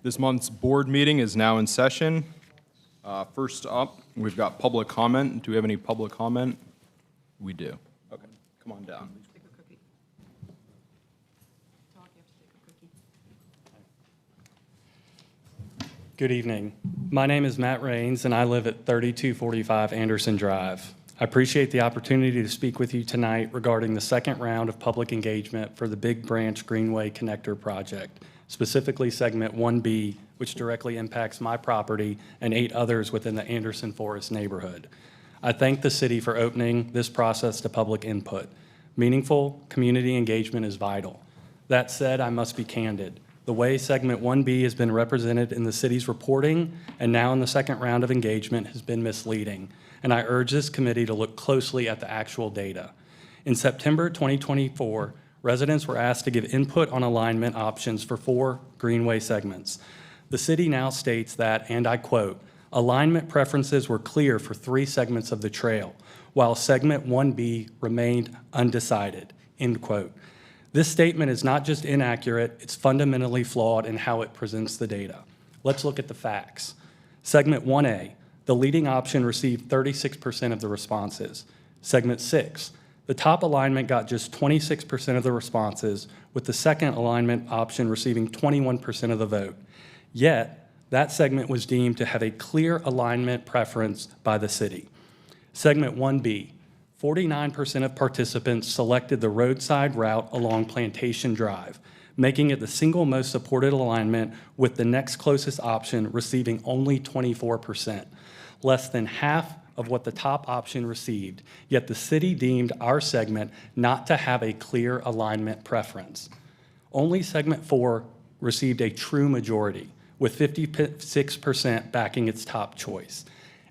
This month's board meeting is now in session. First up, we've got public comment. Do we have any public comment? We do. Okay, come on down. Take a cookie. Talk, you have to take a cookie. Good evening. My name is Matt Raines, and I live at 3245 Anderson Drive. I appreciate the opportunity to speak with you tonight regarding the second round of public engagement for the Big Branch Greenway Connector Project, specifically Segment 1B, which directly impacts my property and 8 others within the Anderson Forest neighborhood. I thank the city for opening this process to public input. Meaningful community engagement is vital. That said, I must be candid. The way Segment 1B has been represented in the city's reporting and now in the second round of engagement has been misleading, and I urge this committee to look closely at the actual data. In September 2024, residents were asked to give input on alignment options for 4 Greenway segments. The city now states that, and I quote, alignment preferences were clear for 3 segments of the trail, while Segment 1B remained undecided, end quote. This statement is not just inaccurate, it's fundamentally flawed in how it presents the data. Let's look at the facts. Segment 1A, the leading option received 36% of the responses. Segment 6, the top alignment got just 26% of the responses, with the second alignment option receiving 21% of the vote. Yet, that segment was deemed to have a clear alignment preference by the city. Segment 1B, 49% of participants selected the roadside route along Plantation Drive, making it the single most supported alignment, with the next closest option receiving only 24%, less than half of what the top option received, yet the city deemed our segment not to have a clear alignment preference. Only Segment 4 received a true majority, with 56% backing its top choice.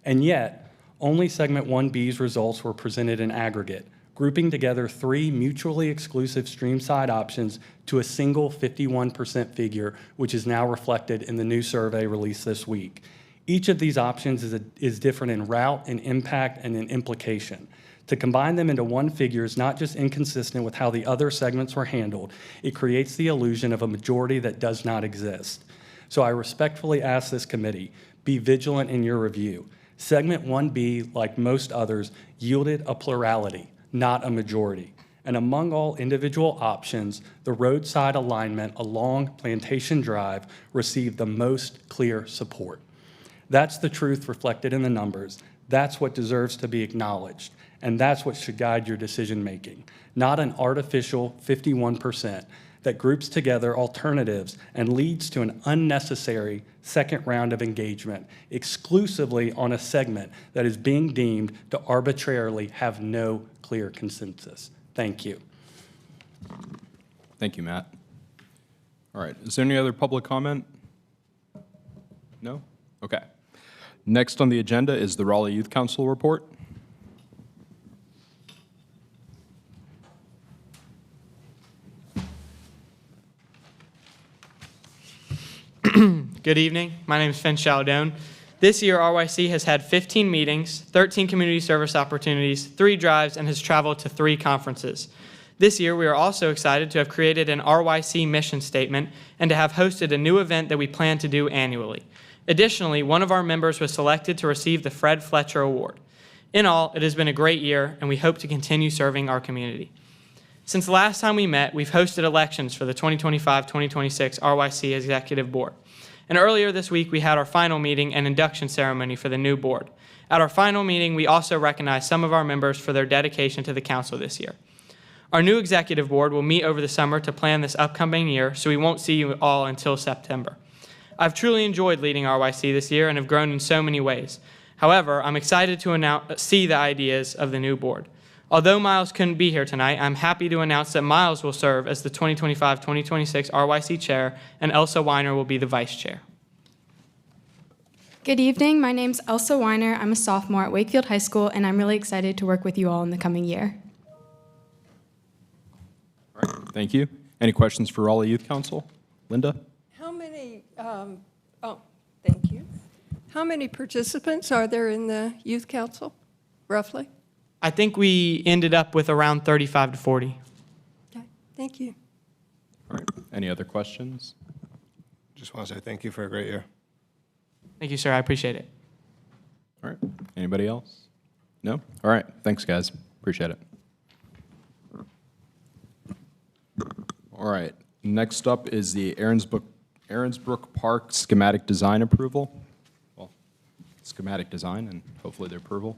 And yet, only Segment 1B's results were presented in aggregate, grouping together 3 mutually exclusive streamside options to a single 51% figure, which is now reflected in the new survey released this week. Each of these options is different in route, in impact, and in implication. To combine them into one figure is not just inconsistent with how the other segments were handled, it creates the illusion of a majority that does not exist. So I respectfully ask this committee, be vigilant in your review. Segment 1B, like most others, yielded a plurality, not a majority. And among all individual options, the roadside alignment along Plantation Drive received the most clear support. That's the truth reflected in the numbers. That's what deserves to be acknowledged. And that's what should guide your decision making, not an artificial 51% that groups together alternatives and leads to an unnecessary second round of engagement exclusively on a segment that is being deemed to arbitrarily have no clear consensus. Thank you. Thank you, Matt. All right, is there any other public comment? No? Okay. Next on the agenda is the Raleigh Youth Council report. Good evening. My name is Finn Chaldone. This year, RYC has had 15 meetings, 13 community service opportunities, 3 drives, and has traveled to 3 conferences. This year, we are also excited to have created an RYC mission statement and to have hosted a new event that we plan to do annually. Additionally, one of our members was selected to receive the Fred Fletcher Award. In all, it has been a great year, and we hope to continue serving our community. Since the last time we met, we've hosted elections for the 2025-2026 RYC Executive Board. And earlier this week, we had our final meeting and induction ceremony for the new board. At our final meeting, we also recognized some of our members for their dedication to the council this year. Our new executive board will meet over the summer to plan this upcoming year, so we won't see you all until September. I've truly enjoyed leading RYC this year and have grown in so many ways. However, I'm excited to see the ideas of the new board. Although Miles couldn't be here tonight, I'm happy to announce that Miles will serve as the 2025-2026 RYC Chair, and Elsa Weiner will be the Vice Chair. Good evening. My name's Elsa Weiner. I'm a sophomore at Wakefield High School, and I'm really excited to work with you all in the coming year. All right, thank you. Any questions for Raleigh Youth Council? Linda? How many, thank you. How many participants are there in the Youth Council, roughly? I think we ended up with around 35 to 40. Okay, thank you. All right, any other questions? Just want to say thank you for a great year. Thank you, sir. I appreciate it. All right. Anybody else? No? All right. Thanks, guys. Appreciate it. All right. Next up is the Aaronsbrook Park schematic design approval. Well, schematic design and hopefully their approval.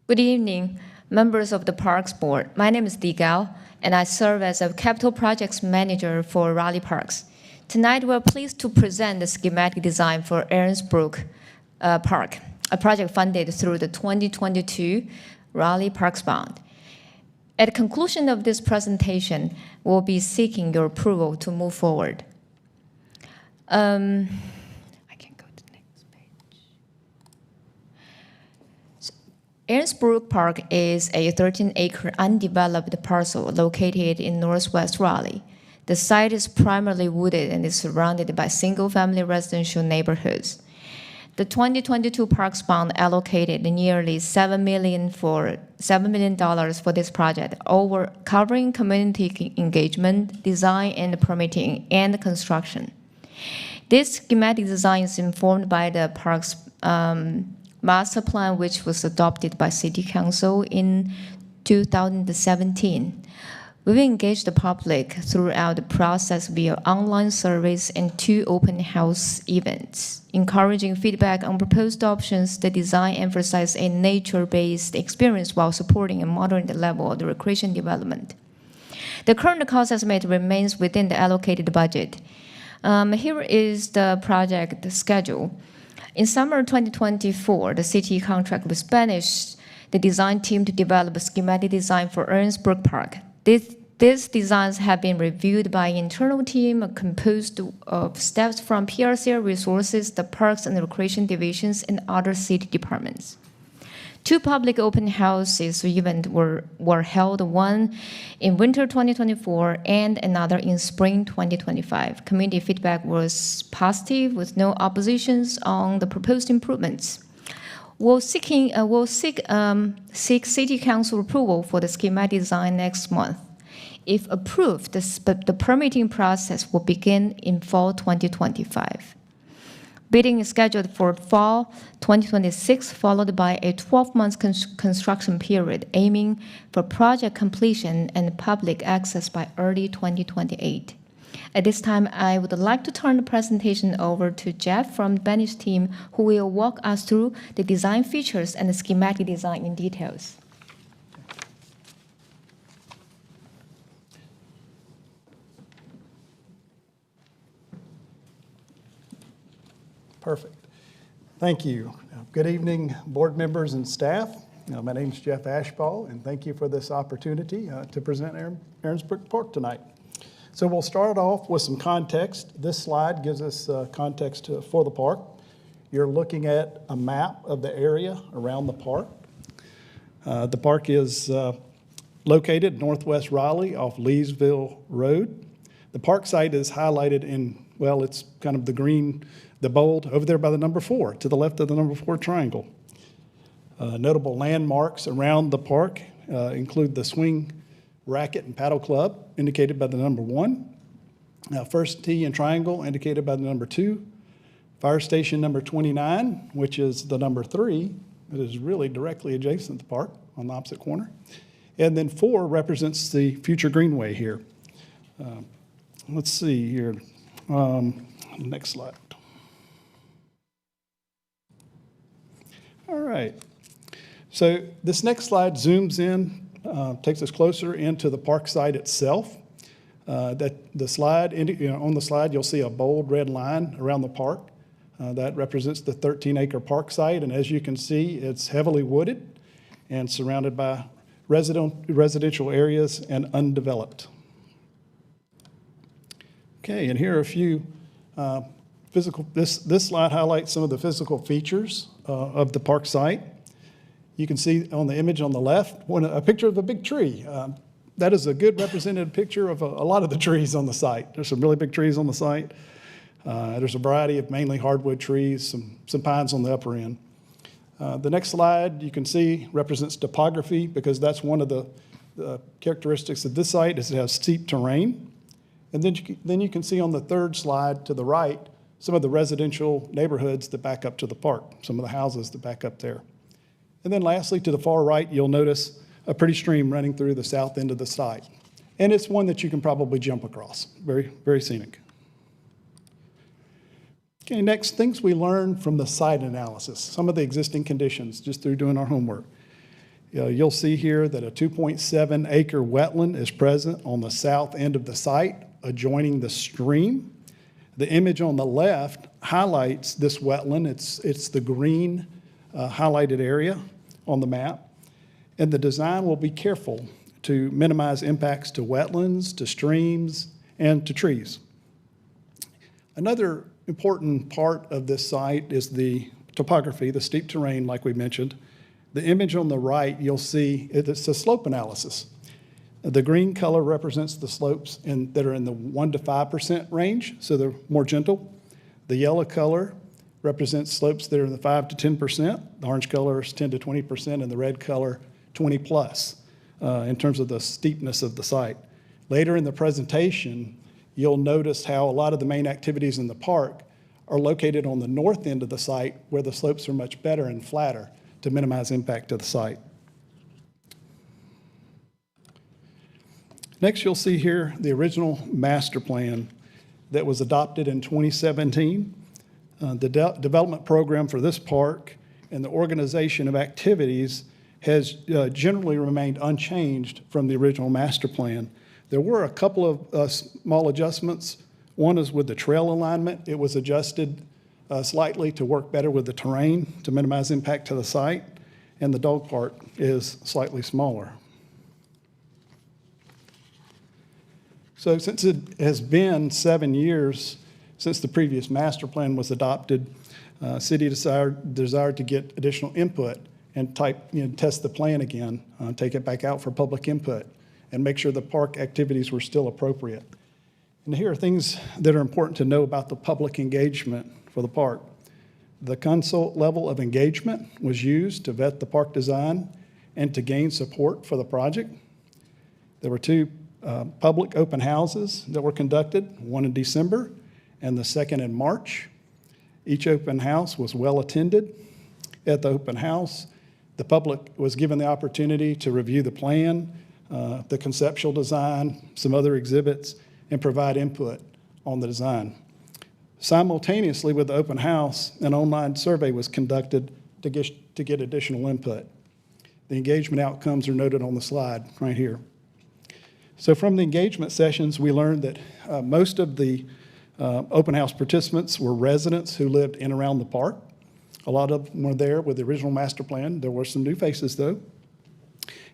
Good evening, members of the Parks Board. My name is Di Gao, and I serve as a Capital Projects Manager for Raleigh Parks. Tonight, we're pleased to present the schematic design for Aaronsbrook Park, a project funded through the 2022 Raleigh Parks Bond. At the conclusion of this presentation, we'll be seeking your approval to move forward. I can go to the next page. Aaronsbrook Park is a 13-acre undeveloped parcel located in northwest Raleigh. The site is primarily wooded and is surrounded by single-family residential neighborhoods. The 2022 Parks Bond allocated nearly $7 million for this project, covering community engagement, design and permitting, and construction. This schematic design is informed by the park's master plan, which was adopted by City Council in 2017. We've engaged the public throughout the process via online surveys and 2 open house events, encouraging feedback on proposed options. The design emphasizes a nature-based experience while supporting a moderate level of the recreation development. The current cost estimate remains within the allocated budget. Here is the project schedule. In summer 2024, the city contract with Spanish, the design team to develop a schematic design for Aaronsbrook Park. These designs have been reviewed by an internal team composed of staff from PRCR Resources, the Parks and Recreation Divisions, and other city departments. 2 public open houses events were held, one in winter 2024 and another in spring 2025. Community feedback was positive with no oppositions on the proposed improvements. We'll seek City Council approval for the schematic design next month. If approved, the permitting process will begin in fall 2025. Bidding is scheduled for fall 2026, followed by a 12-month construction period, aiming for project completion and public access by early 2028. At this time, I would like to turn the presentation over to Jeff from the Spanish team, who will walk us through the design features and the schematic design in details. Perfect. Thank you. Good evening, board members and staff. My name is Jeff Ashball, and thank you for this opportunity to present Aaronsbrook Park tonight. So we'll start off with some context. This slide gives us context for the park. You're looking at a map of the area around the park. The park is located northwest Raleigh off Leesville Road. The park site is highlighted in, well, it's kind of the green, the bold over there by the number 4, to the left of the number 4 triangle. Notable landmarks around the park include the Swing Racket and Paddle Club, indicated by the number 1. First Tee and Triangle, indicated by the number 2. Fire Station number 29, which is the number 3, that is really directly adjacent to the park on the opposite corner. And then 4 represents the future Greenway here. Let's see here. Next slide. All right. So this next slide zooms in, takes us closer into the park site itself. On the slide, you'll see a bold red line around the park. That represents the 13-acre park site, and as you can see, it's heavily wooded and surrounded by residential areas and undeveloped. Okay, and here are a few this slide highlights some of the physical features of the park site. You can see on the image on the left, a picture of a big tree. That is a good representative picture of a lot of the trees on the site. There's some really big trees on the site. There's a variety of mainly hardwood trees, some pines on the upper end. The next slide you can see represents topography, because that's one of the characteristics of this site is it has steep terrain. And then you can see on the third slide to the right some of the residential neighborhoods that back up to the park, some of the houses that back up there. And then lastly, to the far right, you'll notice a pretty stream running through the south end of the site. And it's one that you can probably jump across. Very, very scenic. Okay, next, things we learned from the site analysis, some of the existing conditions just through doing our homework. You'll see here that a 2.7 acre wetland is present on the south end of the site, adjoining the stream. The image on the left highlights this wetland. It's the green highlighted area on the map. And the design will be careful to minimize impacts to wetlands, to streams, and to trees. Another important part of this site is the topography, the steep terrain, like we mentioned. The image on the right, you'll see it's a slope analysis. The green color represents the slopes that are in the 1% to 5% range, so they're more gentle. The yellow color represents slopes that are in the 5 to 10%. The orange color is 10 to 20%, and the red color 20 plus in terms of the steepness of the site. Later in the presentation, you'll notice how a lot of the main activities in the park are located on the north end of the site, where the slopes are much better and flatter to minimize impact to the site. Next, you'll see here the original master plan that was adopted in 2017. The development program for this park and the organization of activities has generally remained unchanged from the original master plan. There were a couple of small adjustments. One is with the trail alignment. It was adjusted slightly to work better with the terrain to minimize impact to the site, and the dog park is slightly smaller. So since it has been 7 years since the previous master plan was adopted, city desired to get additional input and test the plan again, take it back out for public input, and make sure the park activities were still appropriate. And here are things that are important to know about the public engagement for the park. The consult level of engagement was used to vet the park design and to gain support for the project. There were 2 public open houses that were conducted, one in December and the second in March. Each open house was well attended. At the open house, the public was given the opportunity to review the plan, the conceptual design, some other exhibits, and provide input on the design. Simultaneously with the open house, an online survey was conducted to get additional input. The engagement outcomes are noted on the slide right here. So from the engagement sessions, we learned that most of the open house participants were residents who lived in and around the park. A lot of them were there with the original master plan. There were some new faces, though.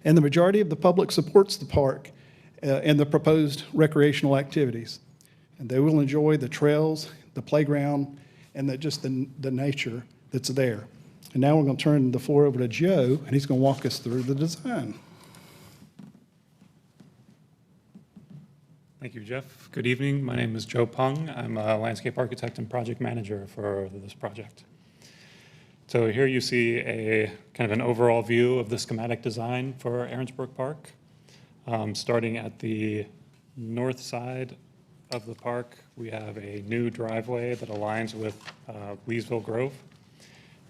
And the majority of the public supports the park and the proposed recreational activities. And they will enjoy the trails, the playground, and the nature that's there. And now we're going to turn the floor over to Joe, and he's going to walk us through the design. Thank you, Jeff. Good evening. My name is Joe Pung. I'm a landscape architect and project manager for this project. So here you see a kind of an overall view of the schematic design for Aaronsbrook Park. Starting at the north side of the park, we have a new driveway that aligns with Leesville Grove.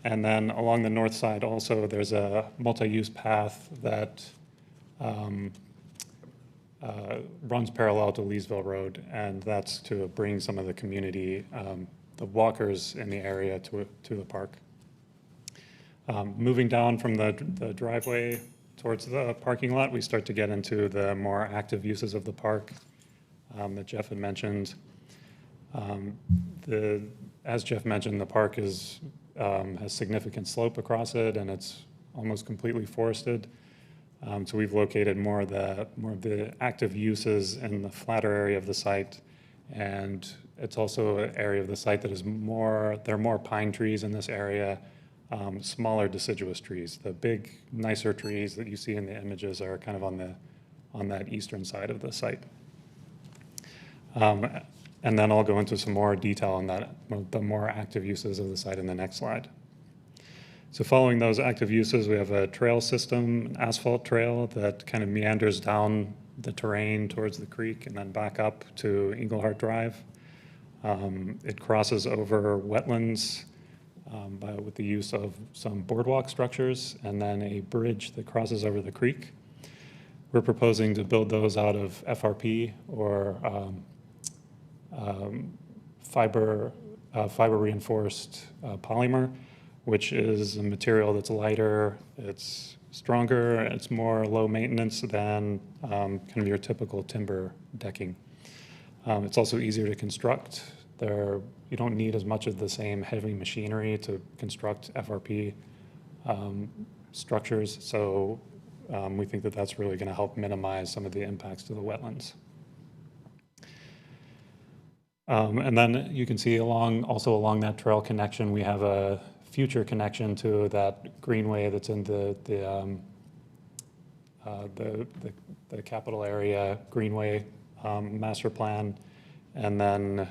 And then along the north side also, there's a multi-use path that runs parallel to Leesville Road, and that's to bring some of the community, the walkers in the area to the park. Moving down from the driveway towards the parking lot, we start to get into the more active uses of the park that Jeff had mentioned. As Jeff mentioned, the park has significant slope across it, and it's almost completely forested. So we've located more of the active uses in the flatter area of the site, and it's also an area of the site that is there are more pine trees in this area, smaller deciduous trees. The big, nicer trees that you see in the images are kind of on that eastern side of the site. And then I'll go into some more detail on that, the more active uses of the site in the next slide. So following those active uses, we have a trail system, an asphalt trail that kind of meanders down the terrain towards the creek and then back up to Englehart Drive. It crosses over wetlands with the use of some boardwalk structures and then a bridge that crosses over the creek. We're proposing to build those out of FRP or fiber reinforced polymer, which is a material that's lighter, it's stronger, it's more low maintenance than kind of your typical timber decking. It's also easier to construct. You don't need as much of the same heavy machinery to construct FRP structures, so we think that that's really going to help minimize some of the impacts to the wetlands. And then you can see also along that trail connection, we have a future connection to that greenway that's in the capital area Greenway master plan, and then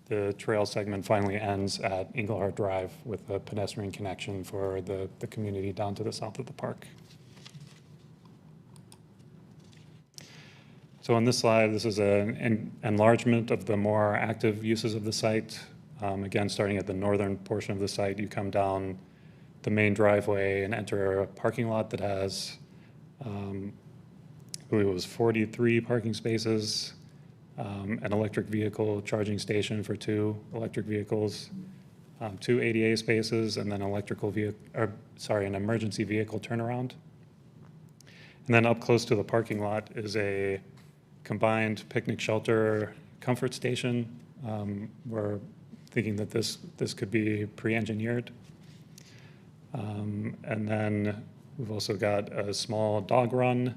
the trail segment finally ends at Englehart Drive with a pedestrian connection for the community down to the south of the park. So on this slide, this is an enlargement of the more active uses of the site. Again, starting at the northern portion of the site, you come down the main driveway and enter a parking lot that has, I believe it was 43 parking spaces, an electric vehicle charging station for 2 electric vehicles, 2 ADA spaces, and then an emergency vehicle turnaround. And then up close to the parking lot is a combined picnic shelter comfort station. We're thinking that this could be pre-engineered. And then we've also got a small dog run,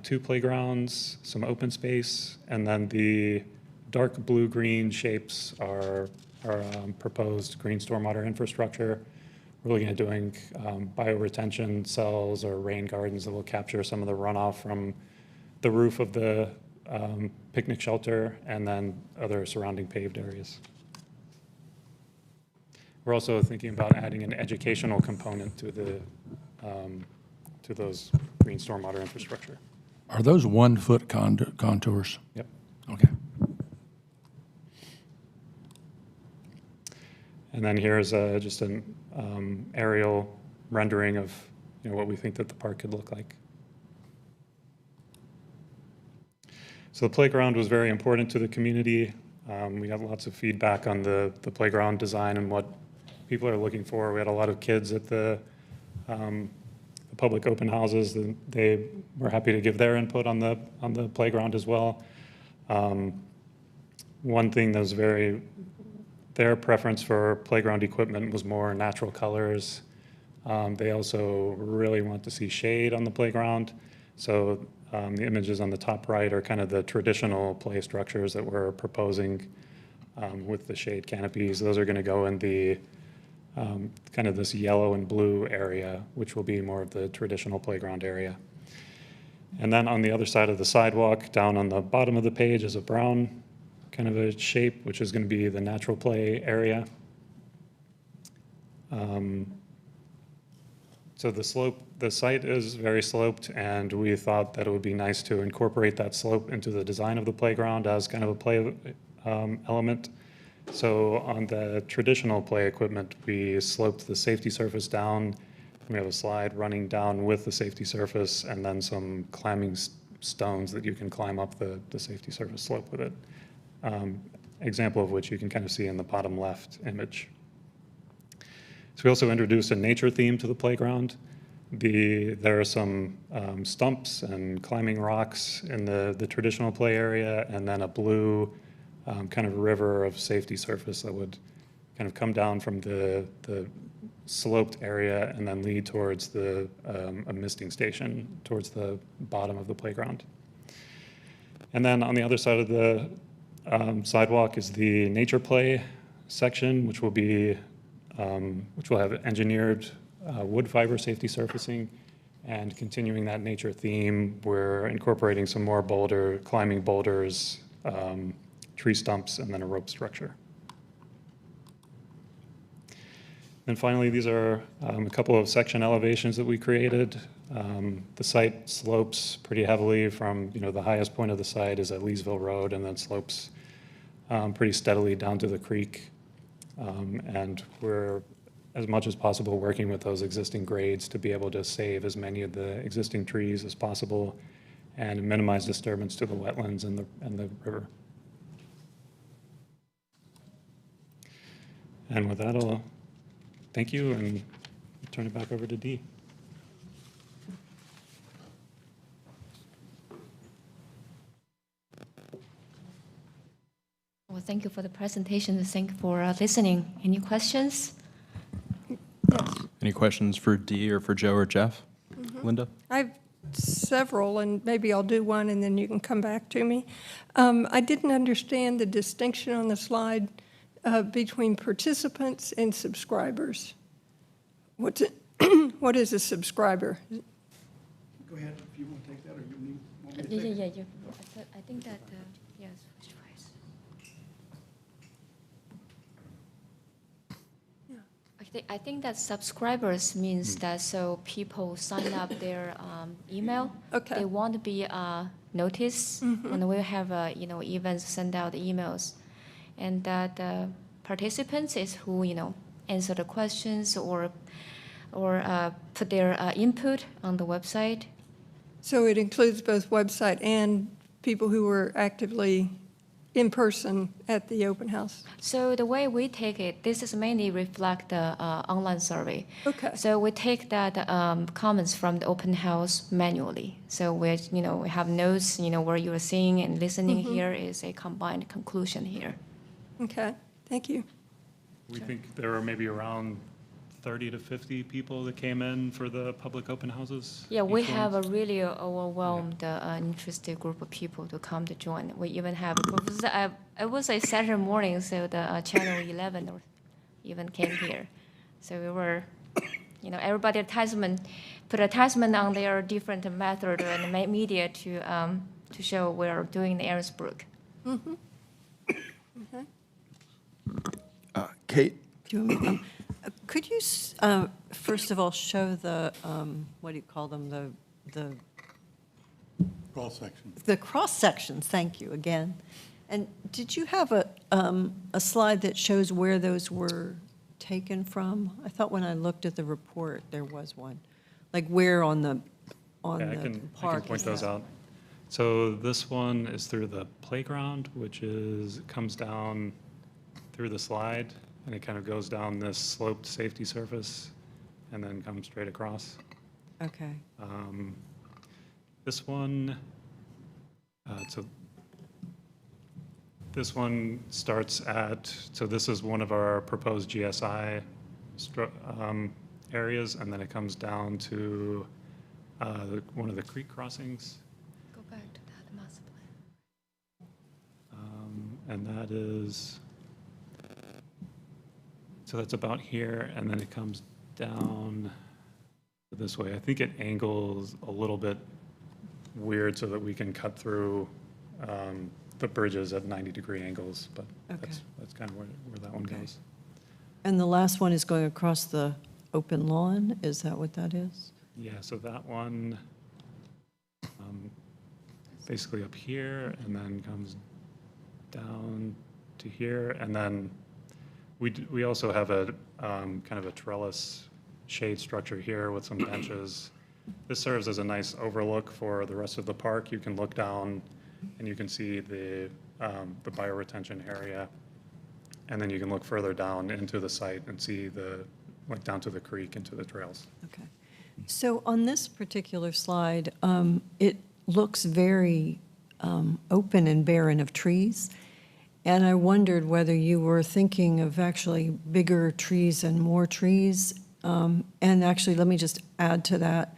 2 playgrounds, some open space, and then the dark blue-green shapes are proposed green stormwater infrastructure. We're looking at doing bioretention cells or rain gardens that will capture some of the runoff from the roof of the picnic shelter and then other surrounding paved areas. We're also thinking about adding an educational component to those green stormwater infrastructure. Are those 1-foot contours? Yep. Okay. And then here's just an aerial rendering of what we think that the park could look like. So the playground was very important to the community. We got lots of feedback on the playground design and what people are looking for. We had a lot of kids at the public open houses. They were happy to give their input on the playground as well. One thing that was their preference for playground equipment was more natural colors. They also really want to see shade on the playground. So the images on the top right are kind of the traditional play structures that we're proposing with the shade canopies. Those are going to go in the kind of this yellow and blue area, which will be more of the traditional playground area. And then on the other side of the sidewalk, down on the bottom of the page, is a brown kind of a shape, which is going to be the natural play area. So the site is very sloped, and we thought that it would be nice to incorporate that slope into the design of the playground as kind of a play element. So on the traditional play equipment, we sloped the safety surface down. We have a slide running down with the safety surface and then some climbing stones that you can climb up the safety surface slope with it. Example of which you can kind of see in the bottom left image. So we also introduced a nature theme to the playground. There are some stumps and climbing rocks in the traditional play area, and then a blue kind of river of safety surface that would kind of come down from the sloped area and then lead towards a misting station towards the bottom of the playground. And then on the other side of the sidewalk is the nature play section, which will have engineered wood fiber safety surfacing. And continuing that nature theme, we're incorporating some more climbing boulders, tree stumps, and then a rope structure. And finally, these are a couple of section elevations that we created. The site slopes pretty heavily from, the highest point of the site is at Leesville Road, and then slopes pretty steadily down to the creek. And we're, as much as possible, working with those existing grades to be able to save as many of the existing trees as possible and minimize disturbance to the wetlands and the river. And with that, I'll thank you and turn it back over to Dee. Well, thank you for the presentation. Thank you for listening. Any questions? Yes. Any questions for Dee or for Joe or Jeff? Linda? I have several, and maybe I'll do one, and then you can come back to me. I didn't understand the distinction on the slide between participants and subscribers. What is a subscriber? Go ahead, if you want to take that, or you want me to Yeah, take yeah, it? yeah. I think that, yes, which price? I think that subscribers means that so people sign up their email. Okay. They want to be noticed when we have events, send out emails, and that participants is who answer the questions or put their input on the website. So it includes both website and people who were actively in person at the open house? So the way we take it, this is mainly reflect the online survey. Okay. So we take that comments from the open house manually. So we have notes, where you are seeing and listening here is a combined conclusion here. Okay, thank you. We think there were maybe around 30 to 50 people that came in for the public open houses. Yeah, we each one. have a really overwhelmed, interested group of people to come to join. We even have, I would say Saturday morning, so the Channel 11 or even came here. So we were, everybody put attachment on their different method and media to show we're doing the Aaronsbrook. Okay. Kate? Could you, first of all, show the, what do you call them, the Cross-section. the cross-sections, thank you again. And did you have a slide that shows where those were taken from? I thought when I looked at the report, there was one. Like where on the Yeah, I park? can point is those that? out. So this one is through the playground, which comes down through the slide, and it kind of goes down this sloped safety surface and then comes straight across. Okay, This one, so this one starts so this is one of our proposed GSI areas, and then it comes down to one of the creek crossings. Go back to that master plan. And that is, so that's about here, and then it comes down this way. I think it angles a little bit weird so that we can cut through the bridges at 90-degree angles, but Okay. that's kind of where that one Okay. goes. and the last one is going across the open lawn, is that what that is? Yeah, so that one basically up here and then comes down to here, and then we also have a kind of a trellis shade structure here with some benches. This serves as a nice overlook for the rest of the park. You can look down and you can see the bioretention area, and then you can look further down into the site and see down to the creek, into the trails. Okay. So on this particular slide, it looks very open and barren of trees. And I wondered whether you were thinking of actually bigger trees and more trees. And actually, let me just add to that.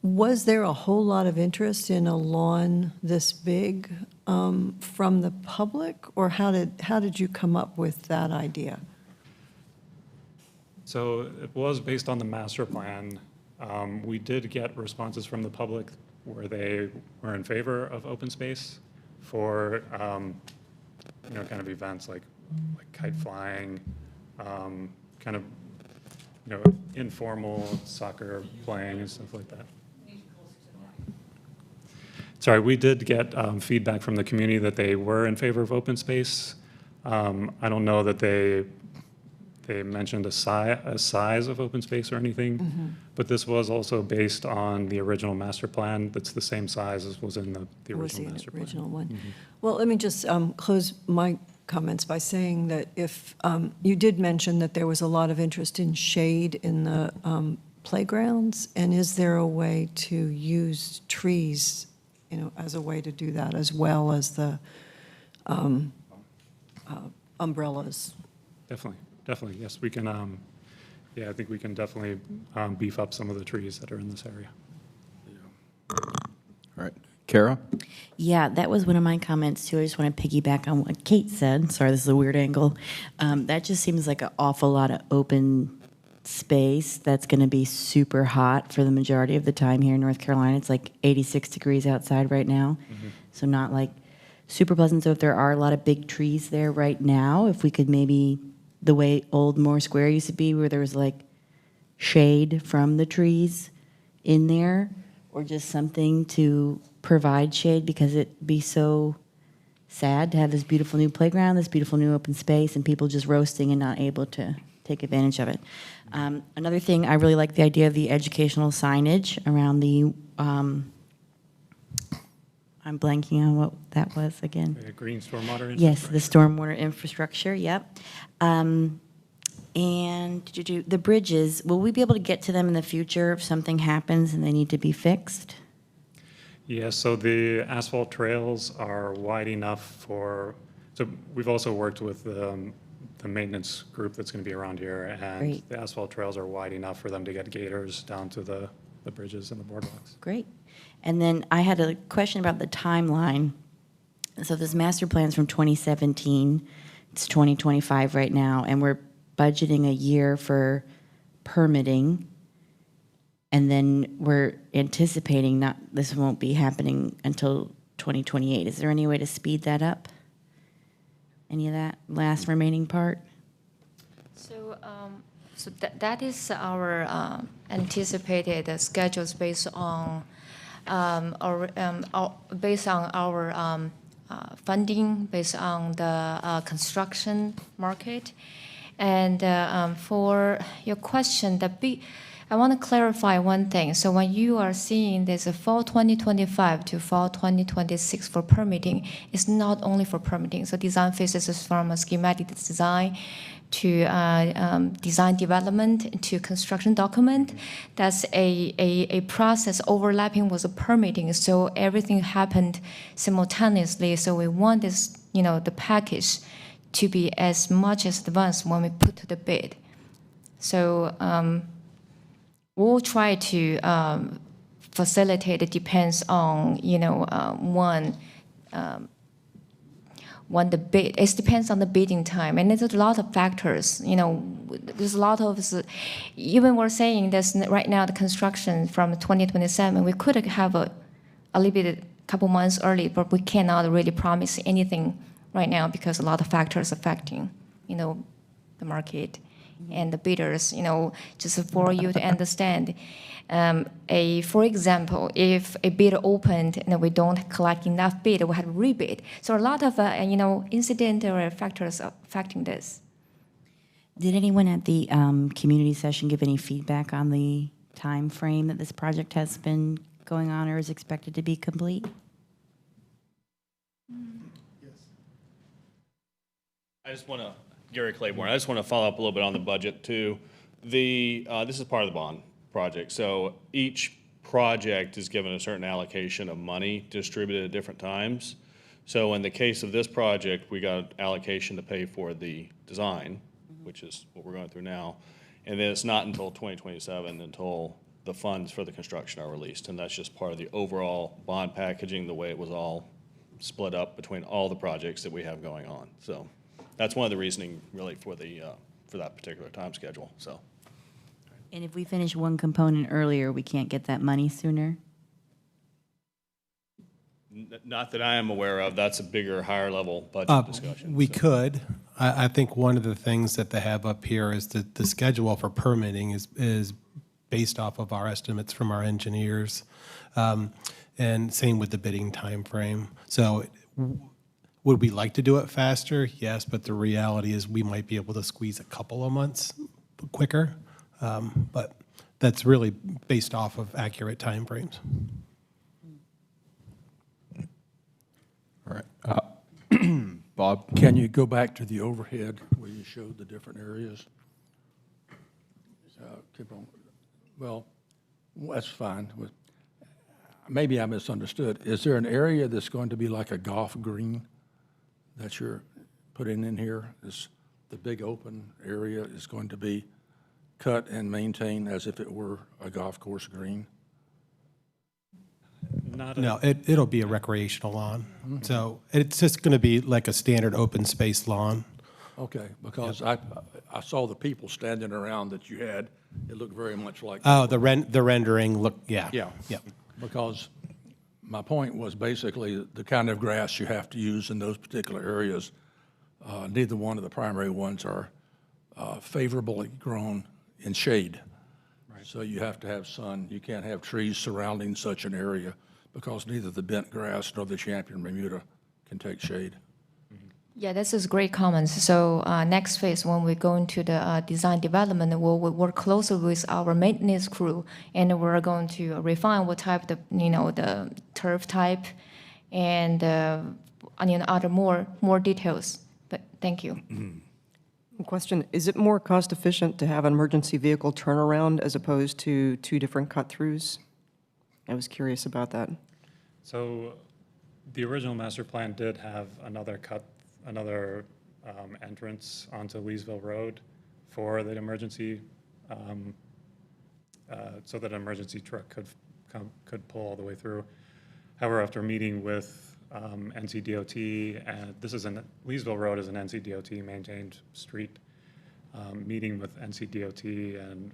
Was there a whole lot of interest in a lawn this big from the public? Or how did you come up with that idea? So it was based on the master plan. We did get responses from the public where they were in favor of open space for kind of events like kite flying, kind of, informal soccer playing and stuff like that. Sorry, we did get feedback from the community that they were in favor of open space. I don't know that they mentioned a size of open space or anything, but this was also based on the original master plan. That's the same size as was in the Was original the master plan. original one. Well, let me just close my comments by saying that if, you did mention that there was a lot of interest in shade in the playgrounds, and is there a way to use trees, as a way to do that, as well as the umbrellas? Definitely, yes, we can, I think we can definitely beef up some of the trees that are in this area. All right. Kara? Yeah, that was one of my comments too. I just want to piggyback on what Kate said. Sorry, this is a weird angle. That just seems like an awful lot of open space that's going to be super hot for the majority of the time here in North Carolina. It's like 86 degrees outside right now, so not like super pleasant. So if there are a lot of big trees there right now, if we could maybe, the way Old Moore Square used to be, where there was like shade from the trees in there, or just something to provide shade, because it'd be so sad to have this beautiful new playground, this beautiful new open space, and people just roasting and not able to take advantage of it. Another thing, I really like the idea of the educational signage around the, I'm blanking on what that was again. Green stormwater infrastructure. Yes, the stormwater infrastructure, yep. And the bridges, will we be able to get to them in the future if something happens and they need to be fixed? Yeah, so the asphalt trails are wide enough so we've also worked with the maintenance group that's going to be around here, and Great. the asphalt trails are wide enough for them to get gators down to the bridges and the boardwalks. Great. And then I had a question about the timeline. So this master plan's from 2017. It's 2025 right now, and we're budgeting a year for permitting. And then we're anticipating this won't be happening until 2028. Is there any way to speed that up? Any of that last remaining part? So, that is our anticipated schedules based on our funding, based on the construction market. And for your question, I want to clarify one thing. So when you are seeing there's a fall 2025 to fall 2026 for permitting, it's not only for permitting. So design phases is from a schematic design to design development to construction document. That's a process overlapping with the permitting. So everything happened simultaneously. So we want this, the package to be as much as advanced when we put to the bid. So we'll try to facilitate. It depends on when the bid. It depends on the bidding time, and there's a lot of factors. There's a lot of even we're saying this right now. The construction from 2027, we could have a little bit, couple months early, but we cannot really promise anything right now because a lot of factors affecting, the market and the bidders, just for you to understand. For example, if a bid opened and we don't collect enough bid, we have to rebid. So a lot of, incident or factors affecting this. Did anyone at the community session give any feedback on the time frame that this project has been going on or is expected to be complete? Gary Claiborne, I just want to follow up a little bit on the budget too. This is part of the bond project. So each project is given a certain allocation of money distributed at different times. So in the case of this project, we got allocation to pay for the design, which is what we're going through now. And then it's not until 2027 until the funds for the construction are released. And that's just part of the overall bond packaging, the way it was all split up between all the projects that we have going on. So that's one of the reasoning really for that particular time schedule. So. And if we finish one component earlier, we can't get that money sooner? Not that I am aware of. That's a bigger, higher level budget discussion. We so. could. I think one of the things that they have up here is that the schedule for permitting is based off of our estimates from our engineers, and same with the bidding timeframe. So would we like to do it faster? Yes, but the reality is we might be able to squeeze a couple of months quicker, but that's really based off of accurate timeframes. All right. Bob? Can you go back to the overhead where you showed the different areas? Keep on. Well, that's fine. Maybe I misunderstood. Is there an area that's going to be like a golf green that you're putting in here? Is the big open area is going to be cut and maintained as if it were a golf course green? No, it'll be a recreational lawn. Mm-hmm. So it's just going to be like a standard open space lawn. Okay, because I saw the people standing around that you had. It looked very much like. Oh, the rendering look, yeah. Yeah. Yeah. Because my point was basically the kind of grass you have to use in those particular areas. Neither one of the primary ones are favorably grown in shade. Right. So you have to have sun. You can't have trees surrounding such an area because neither the bent grass nor the champion Bermuda can take shade. Yeah, this is great comments. So next phase, when we go into the design development, we'll work closely with our maintenance crew, and we're going to refine what type the turf type, and other more details. But thank you. Question: is it more cost efficient to have an emergency vehicle turnaround as opposed to two different cut-throughs? I was curious about that. So the original master plan did have another entrance onto Leesville Road for the emergency, so that an emergency truck could pull all the way through. However, after meeting with NCDOT, and Leesville Road is an NCDOT maintained street, meeting with NCDOT and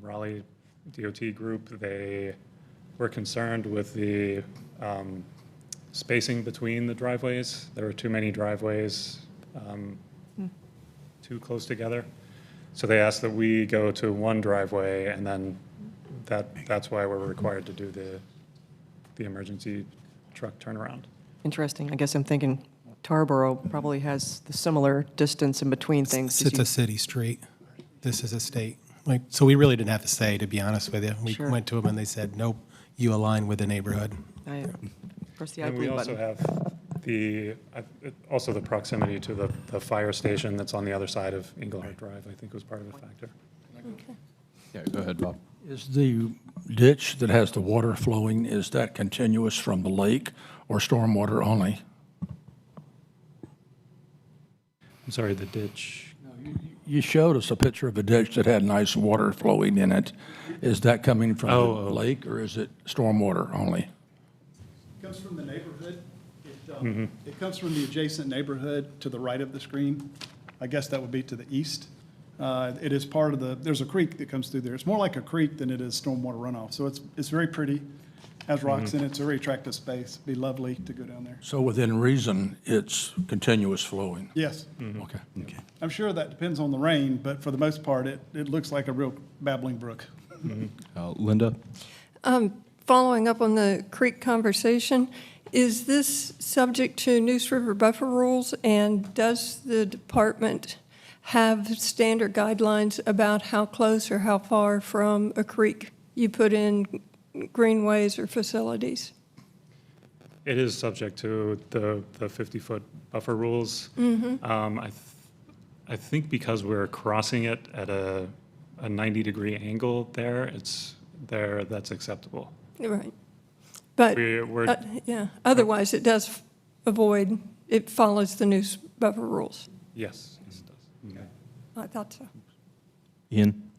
Raleigh DOT group, they were concerned with the spacing between the driveways. There were too many driveways too close together. So they asked that we go to one driveway, and then that's why we're required to do the emergency truck turnaround. Interesting. I guess I'm thinking Tarboro probably has the similar distance in between things. It's a city street. This is a state. So we really didn't have to say, to be honest with you. We Sure. went to them and they said, nope, you align with the neighborhood. I press the I And we believe also button. have the proximity to the fire station that's on the other side of Englehart Drive, I think was part of a factor. Yeah, go ahead, Bob. Is the ditch that has the water flowing, is that continuous from the lake or stormwater only? I'm sorry, the ditch. You showed us a picture of a ditch that had nice water flowing in it. Is that coming from the lake or is it stormwater only? It comes from the neighborhood. It comes from the adjacent neighborhood to the right of the screen. I guess that would be to the east. It is part of there's a creek that comes through there. It's more like a creek than it is stormwater runoff. So it's very pretty, has rocks in it. It's a very attractive space. It'd be lovely to go down there. So within reason, it's continuous flowing? Yes. Okay. I'm sure that depends on the rain, but for the most part, it looks like a real babbling brook. Linda? Following up on the creek conversation, is this subject to Neuse River buffer rules, and does the department have standard guidelines about how close or how far from a creek you put in greenways or facilities? It is subject to the 50-foot buffer rules. I think because we're crossing it at a 90-degree angle that's acceptable. Right. But, otherwise it does it follows the Neuse buffer rules. Yes, it does. Okay. I thought so. Ian?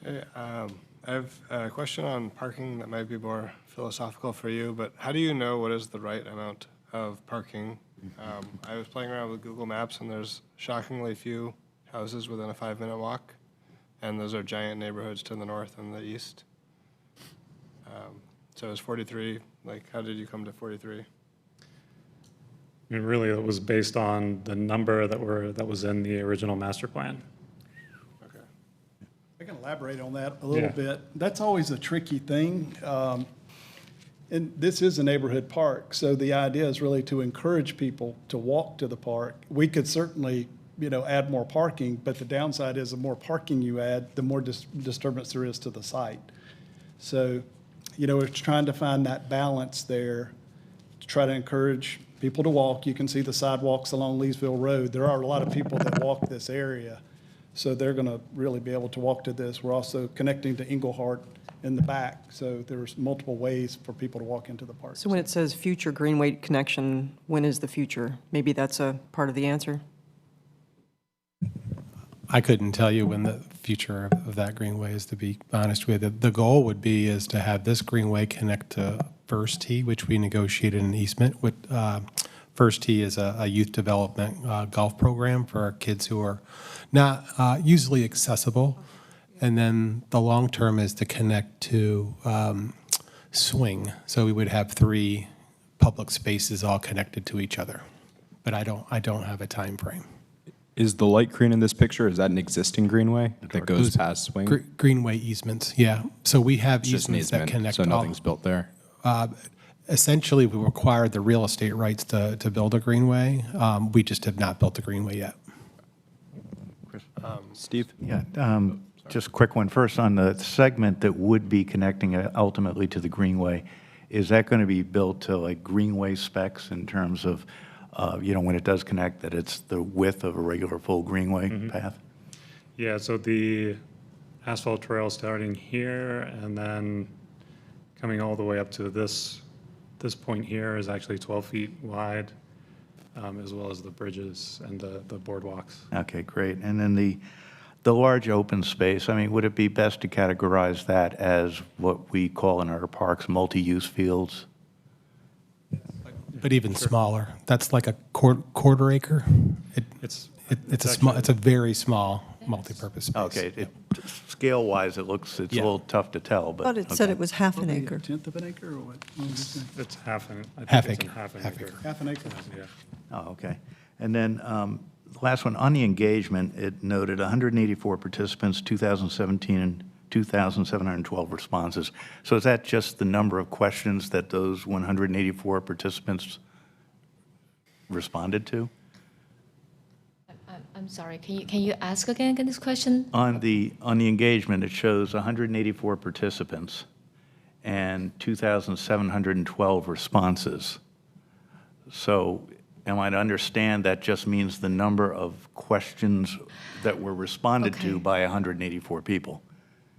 Hey, I have a question on parking that might be more philosophical for you, but how do you know what is the right amount of parking? I was playing around with Google Maps, and there's shockingly few houses within a 5-minute walk, and those are giant neighborhoods to the north and the east. So is 43, like, how did you come to 43? I mean, really, it was based on the number that was in the original master plan. Okay. I can elaborate on that a little Yeah. bit. That's always a tricky thing. And this is a neighborhood park, so the idea is really to encourage people to walk to the park. We could certainly, add more parking, but the downside is the more parking you add, the more disturbance there is to the site. So, we're trying to find that balance there to try to encourage people to walk. You can see the sidewalks along Leesville Road. There are a lot of people that walk this area, so they're going to really be able to walk to this. We're also connecting to Englehart in the back, so there's multiple ways for people to walk into the park. So when it says future Greenway connection, when is the future? Maybe that's a part of the answer? I couldn't tell you when the future of that Greenway is, to be honest with you. The goal would be is to have this Greenway connect to First Tee, which we negotiated an easement with. First Tee is a youth development golf program for our kids who are not usually accessible. And then the long term is to connect to Swing. So we would have 3 public spaces all connected to each other. But I don't have a time frame. Is the light green in this picture, is that an existing greenway that goes past Swing? Greenway easements, yeah. So we have It's just an easements that easement, connect so all. nothing's built there? Essentially, we required the real estate rights to build a greenway. We just have not built a greenway yet. Steve? Yeah, just a quick one. First, on the segment that would be connecting ultimately to the Greenway, is that going to be built to like Greenway specs in terms of, when it does connect, that it's the width of a regular full Greenway path? Yeah, so the asphalt trail starting here and then coming all the way up to this point here is actually 12 feet wide, as well as the bridges and the boardwalks. Okay, great. And then the large open space, I mean, would it be best to categorize that as what we call in our parks multi-use fields? But even smaller. That's like a quarter acre. It's a very small multi-purpose space. Okay, scale-wise, it's a little tough to tell, I but. thought it said it was half an acre. 1/10 of an acre or what? It's half an Half acre. acre, Half an half acre. acre. Half an acre. Yeah. Oh, okay. And then the last one, on the engagement, it noted 184 participants, 2017 and 2,712 responses. So is that just the number of questions that those 184 participants responded to? I'm sorry, can you ask again this question? On the engagement, it shows 184 participants and 2,712 responses. So am I to understand that just means the number of questions that were responded to by 184 people?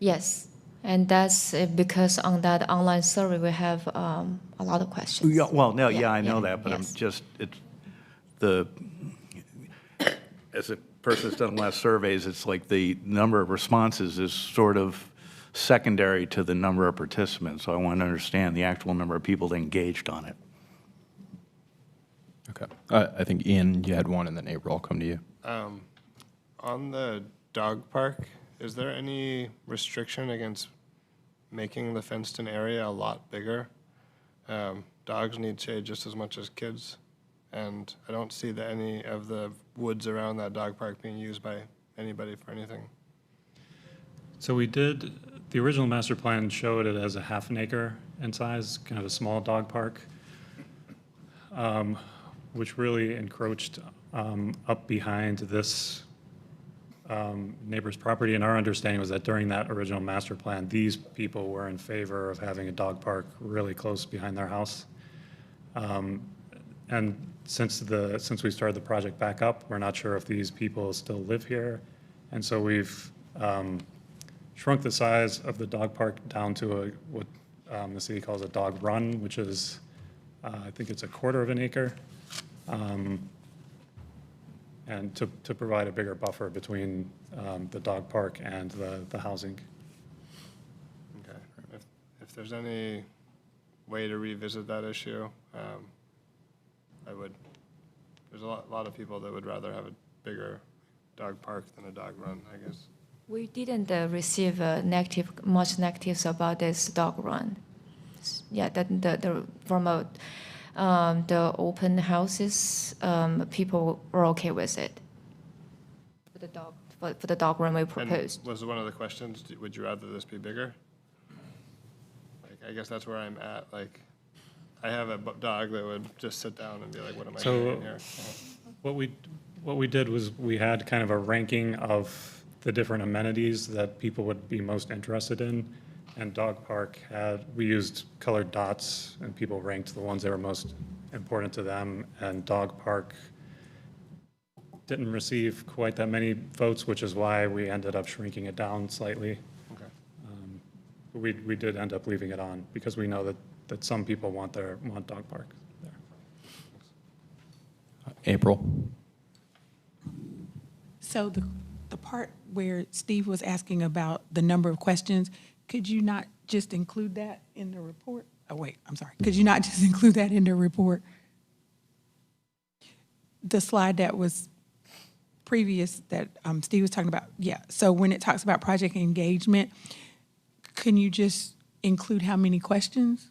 Yes, and that's because on that online survey, we have a lot of questions. Yeah, well, no, yeah, I know yeah, that, but yes. As a person that's done less surveys, it's like the number of responses is sort of secondary to the number of participants. So I want to understand the actual number of people that engaged on it. Okay. I think, Ian, you had one, and then April, I'll come to you. On the dog park, is there any restriction against making the fenced-in area a lot bigger? Dogs need shade just as much as kids, and I don't see any of the woods around that dog park being used by anybody for anything. So the original master plan showed it as a half an acre in size, kind of a small dog park, which really encroached up behind this neighbor's property. And our understanding was that during that original master plan, these people were in favor of having a dog park really close behind their house. And since we started the project back up, we're not sure if these people still live here. And so we've shrunk the size of the dog park down to what the city calls a dog run, which is, I think it's a quarter of an acre. And to provide a bigger buffer between the dog park and the housing. Okay. If there's any way to revisit that issue, I would. There's a lot of people that would rather have a bigger dog park than a dog run, I guess. We didn't receive much negatives about this dog run. yeah, the open houses, people were okay with it. For the dog run we proposed. And was one of the questions, would you rather this be bigger? Like, I guess that's where I'm at. Like, I have a dog that would just sit down and be like, what am I doing here? What we did was we had kind of a ranking of the different amenities that people would be most interested in. And Dog Park we used colored dots, and people ranked the ones that were most important to them. And Dog Park didn't receive quite that many votes, which is why we ended up shrinking it down slightly. Okay. We did end up leaving it on because we know that some people want Dog Park there. April? So the part where Steve was asking about the number of questions, could you not just include that in the report? Oh, wait, I'm sorry. Could you not just include that in the report? The slide that was previous that Steve was talking about, yeah. So when it talks about project engagement, can you just include how many questions?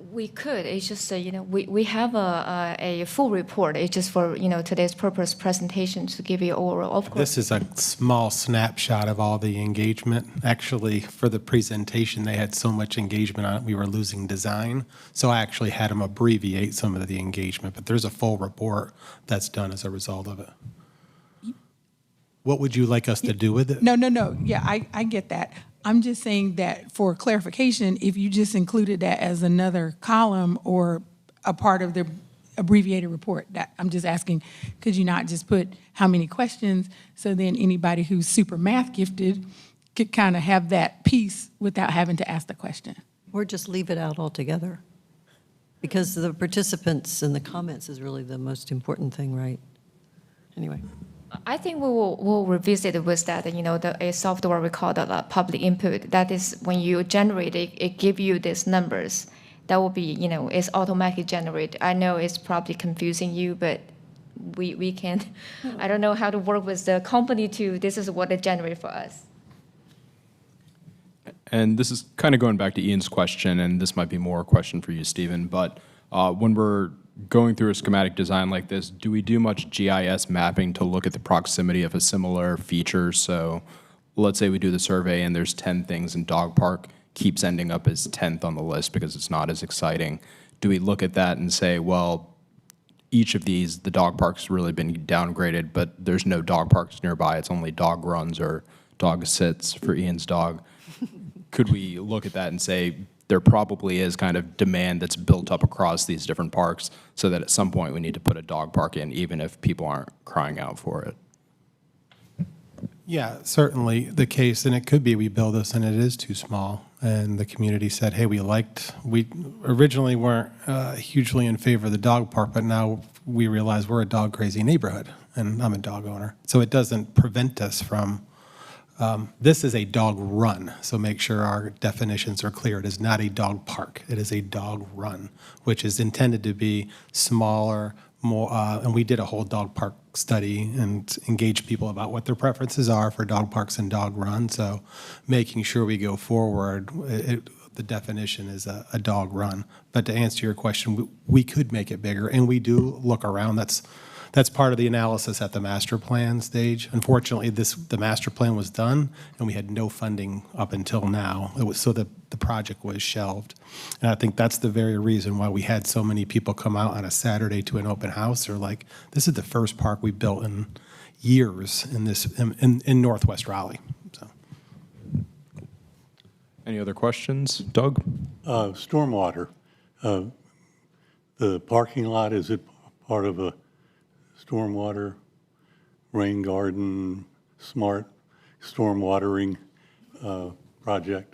We could. It's just, we have a full report. It's just for, today's purpose presentation to give you overall. Of course. This is a small snapshot of all the engagement. Actually, for the presentation, they had so much engagement on it, we were losing design. So I actually had them abbreviate some of the engagement, but there's a full report that's done as a result of it. What would you like us to do with it? No. Yeah, I get that. I'm just saying that for clarification, if you just included that as another column or a part of the abbreviated report, that I'm just asking, could you not just put how many questions so then anybody who's super math gifted could kind of have that piece without having to ask the question? Or just leave it out altogether? Because the participants and the comments is really the most important thing, right? Anyway. I think we'll revisit with that, a software we call the public input. That is when you generate it give you these numbers. That will be, it's automatically generated. I know it's probably confusing you, but we can, I don't know how to work with the company this is what they generate for us. And this is kind of going back to Ian's question, and this might be more a question for you, Stephen, but when we're going through a schematic design like this, do we do much GIS mapping to look at the proximity of a similar feature? So let's say we do the survey and there's 10 things and Dog Park keeps ending up as 10th on the list because it's not as exciting. Do we look at that and say, well, each of these, the dog park's really been downgraded, but there's no dog parks nearby. It's only dog runs or dog sits for Ian's dog. Could we look at that and say, there probably is kind of demand that's built up across these different parks so that at some point we need to put a dog park in, even if people aren't crying out for it? Yeah, certainly the case, and it could be we build this and it is too small, and the community said, hey, we originally weren't hugely in favor of the dog park, but now we realize we're a dog-crazy neighborhood, and I'm a dog owner. So it doesn't prevent us from, this is a dog run, so make sure our definitions are clear. It is not a dog park. It is a dog run, which is intended to be smaller, more, and we did a whole dog park study and engage people about what their preferences are for dog parks and dog runs. So making sure we go forward, the definition is a dog run. But to answer your question, we could make it bigger, and we do look around. That's part of the analysis at the master plan stage. Unfortunately, the master plan was done, and we had no funding up until now. So the project was shelved. And I think that's the very reason why we had so many people come out on a Saturday to an open house. They're like, this is the first park we built in years in Northwest Raleigh. So. Any other questions? Doug? Stormwater. The parking lot, is it part of a stormwater, rain garden, smart storm watering project?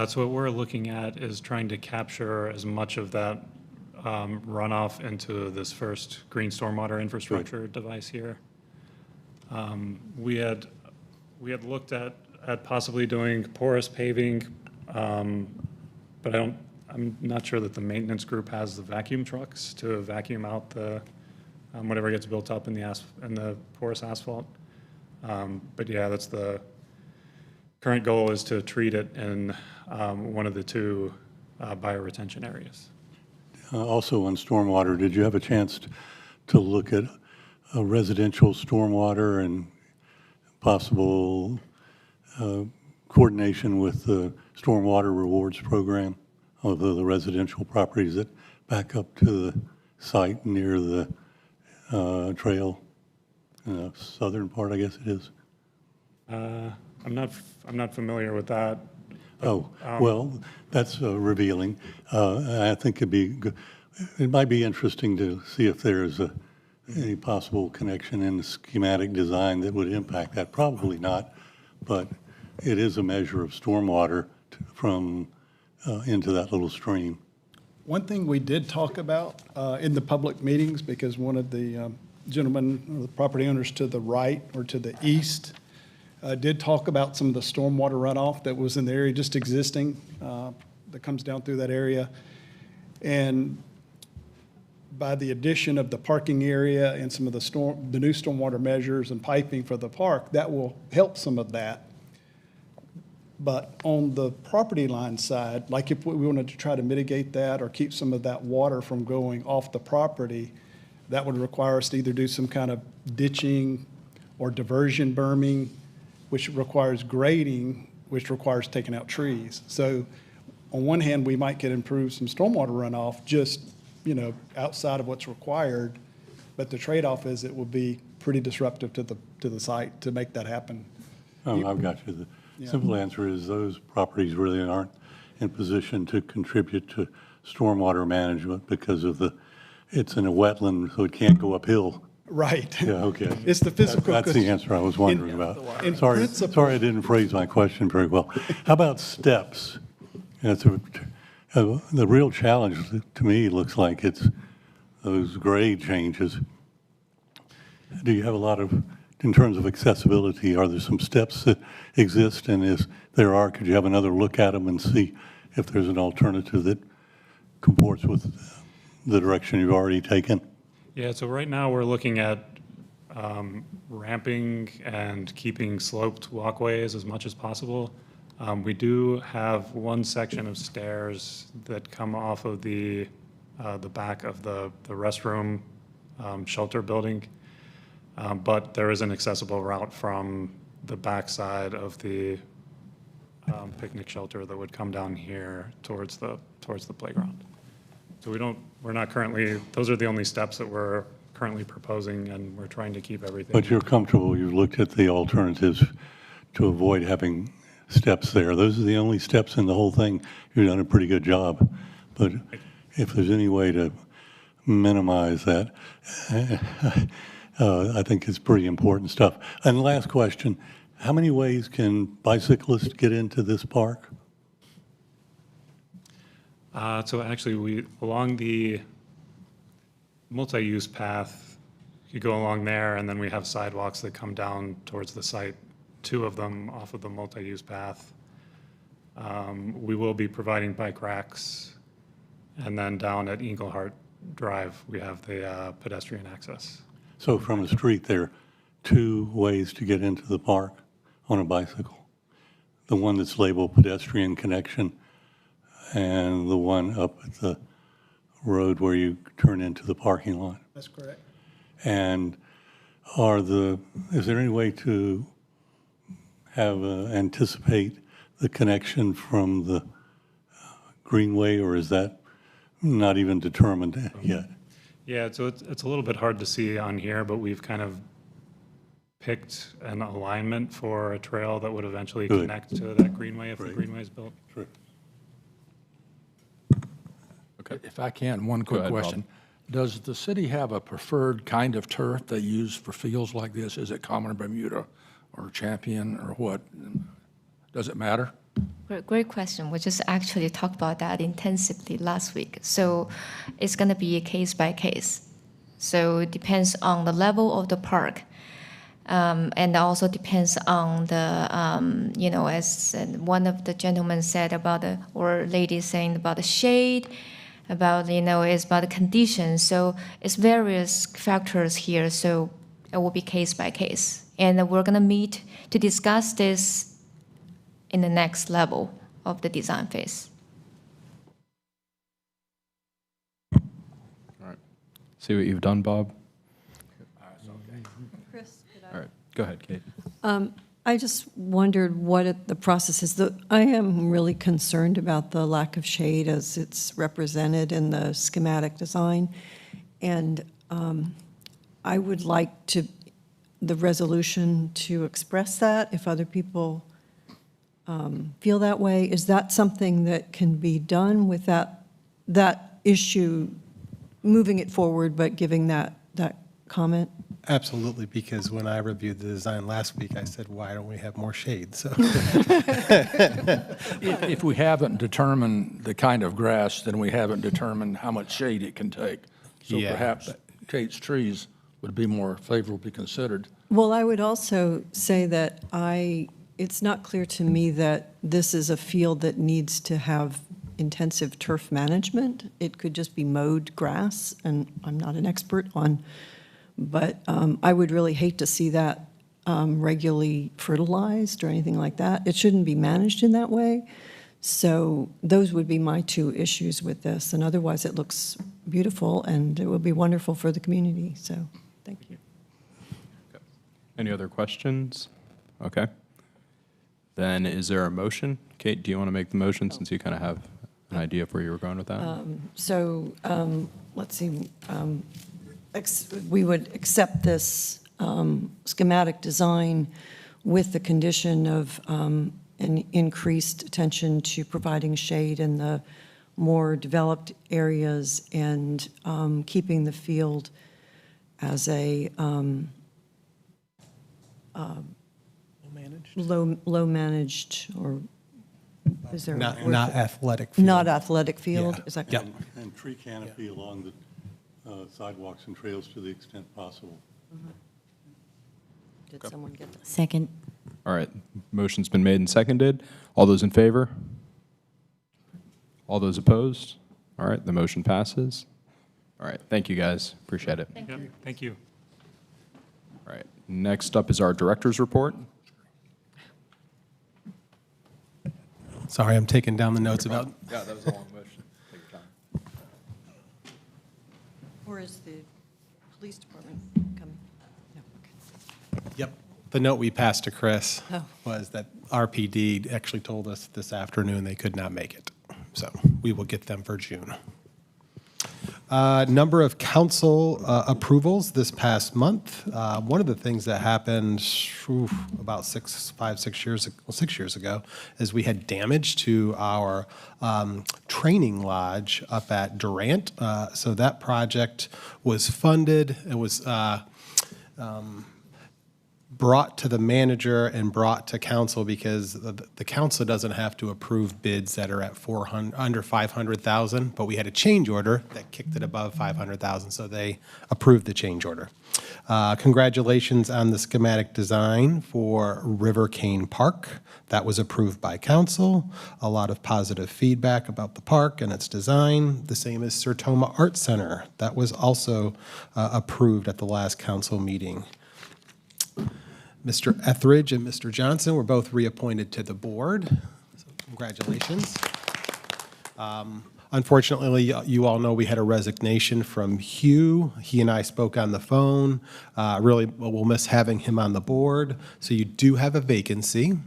So what we're looking at is trying to capture as much of that runoff into this first green stormwater infrastructure device here. We had looked at possibly doing porous paving, but I'm not sure that the maintenance group has the vacuum trucks to vacuum out the whatever gets built up in the porous asphalt. But yeah, that's the current goal is to treat it in one of the two bioretention areas. Also on stormwater, did you have a chance to look at residential stormwater and possible coordination with the stormwater rewards program of the residential properties that back up to the site near the trail, southern part, I guess it is? I'm not familiar with that. Oh, well, that's revealing. I think it might be interesting to see if there's any possible connection in the schematic design that would impact that. Probably not, but it is a measure of stormwater from into that little stream. One thing we did talk about in the public meetings, because one of the gentlemen, or the property owners to the right or to the east, did talk about some of the stormwater runoff that was in the area just existing, that comes down through that area. And by the addition of the parking area and some of the new stormwater measures and piping for the park, that will help some of that. But on the property line side, like if we wanted to try to mitigate that or keep some of that water from going off the property, that would require us to either do some kind of ditching or diversion berming, which requires grading, which requires taking out trees. So on one hand, we might get improved some stormwater runoff just, outside of what's required, but the trade-off is it will be pretty disruptive to the site to make that happen. Oh, I've got you. The simple answer is those properties really aren't in position to contribute to stormwater management because of it's in a wetland, so it can't go uphill. Right. Yeah, okay. It's the physical. That's the answer I was wondering about. In Sorry principle- I didn't phrase my question very well. How about steps? The real challenge to me looks like it's those grade changes. Do you have a lot of, in terms of accessibility, are there some steps that exist? And if there are, could you have another look at them and see if there's an alternative that comports with the direction you've already taken? Yeah, so right now we're looking at ramping and keeping sloped walkways as much as possible. We do have one section of stairs that come off of the back of the restroom shelter building, but there is an accessible route from the backside of the picnic shelter that would come down here towards the playground. So we're not currently, those are the only steps that we're currently proposing, and we're trying to keep everything. But you're comfortable, you've looked at the alternatives to avoid having steps there. Those are the only steps in the whole thing. You've done a pretty good job. But if there's any way to minimize that, I think it's pretty important stuff. And last question, how many ways can bicyclists get into this park? So actually, along the multi-use path, you go along there, and then we have sidewalks that come down towards the site, 2 of them off of the multi-use path. We will be providing bike racks, and then down at Englehart Drive, we have the pedestrian access. So from the street, there are 2 ways to get into the park on a bicycle. The one that's labeled pedestrian connection, and the one up at the road where you turn into the parking lot. That's correct. And is there any way to have anticipate the connection from the Greenway, or is that not even determined yet? Yeah, so it's a little bit hard to see on here, but we've kind of picked an alignment for a trail that would eventually connect to that Greenway if the Greenway is built. Sure. Okay. If I can, one quick question. Does the city have a preferred kind of turf they use for fields like this? Is it common Bermuda or champion or what? Does it matter? Great question. We just actually talked about that intensively last week. So it's going to be a case by case. So it depends on the level of the park. And also depends on the, as one of the gentlemen said about or lady saying about the shade, about, it's about the conditions. So it's various factors here. So it will be case by case. And we're going to meet to discuss this in the next level of the design phase. All right. See what you've done, Bob? Chris, All right. Go ahead, Kate. I just wondered what the process is. I am really concerned about the lack of shade as it's represented in the schematic design. And I would like the resolution to express that if other people feel that way. Is that something that can be done with that issue, moving it forward, but giving that comment? Absolutely, because when I reviewed the design last week, I said, why don't we have more shade? So, If we haven't determined the kind of grass, then we haven't determined how much shade it can take. So Yeah. perhaps Kate's trees would be more favorably considered. Well, I would also say that it's not clear to me that this is a field that needs to have intensive turf management. It could just be mowed grass, and I'm not an expert on, but I would really hate to see that regularly fertilized or anything like that. It shouldn't be managed in that way. So those would be my two issues with this. And otherwise, it looks beautiful, and it will be wonderful for the community. So thank you. Any other questions? Okay. Then is there a motion? Kate, do you want to make the motion since you kind of have an idea of where you were going with that? Let's see. We would accept this schematic design with the condition of an increased attention to providing shade in the more developed areas and keeping the field as a low managed, or is there a not word for- athletic field. Not athletic field? Yeah. Is that Yep. correct? And tree canopy along the sidewalks and trails to the extent possible. Did someone get that? Second. All right. Motion's been made and seconded. All those in favor? All those opposed? All right. The motion passes. All right. Thank you, guys. Appreciate it. Yep, thank you. All right. Next up is our director's report. Sorry, I'm taking down the notes about. Yeah, that was a long motion. Take your time. Or is the police department coming? No, okay. Yep. The note we passed to Chris Oh. was that RPD actually told us this afternoon they could not make it. So we will get them for June. Number of council approvals this past month. One of the things that happened about 6 years ago is we had damage to our training lodge up at Durant. So that project was funded. It was brought to the manager and brought to council because the council doesn't have to approve bids that are at under 500,000, but we had a change order that kicked it above 500,000, so they approved the change order. Congratulations on the schematic design for River Cane Park. That was approved by council. A lot of positive feedback about the park and its design. The same as Sertoma Art Center. That was also approved at the last council meeting. Mr. Etheridge and Mr. Johnson were both reappointed to the board. So congratulations. Unfortunately, you all know we had a resignation from Hugh. He and I spoke on the phone. Really, we'll miss having him on the board. So you do have a vacancy.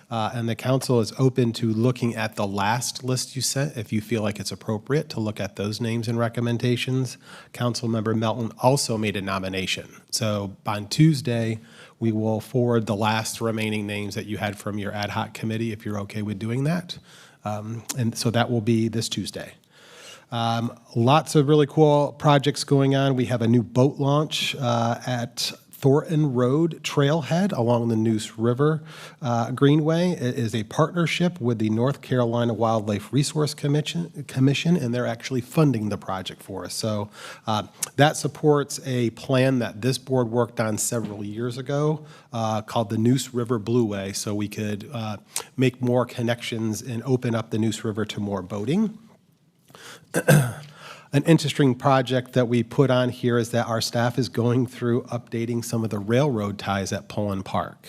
And the council is open to looking at the last list you sent if you feel like it's appropriate to look at those names and recommendations. Councilmember Melton also made a nomination. So on Tuesday, we will forward the last remaining names that you had from your ad hoc committee if you're okay with doing that. And so that will be this Tuesday. Lots of really cool projects going on. We have a new boat launch at Thornton Road Trailhead along the Neuse River Greenway. It is a partnership with the North Carolina Wildlife Resource Commission, and they're actually funding the project for us. So that supports a plan that this board worked on several years ago called the Neuse River Blueway, so we could make more connections and open up the Neuse River to more boating. An interesting project that we put on here is that our staff is going through updating some of the railroad ties at Pullen Park.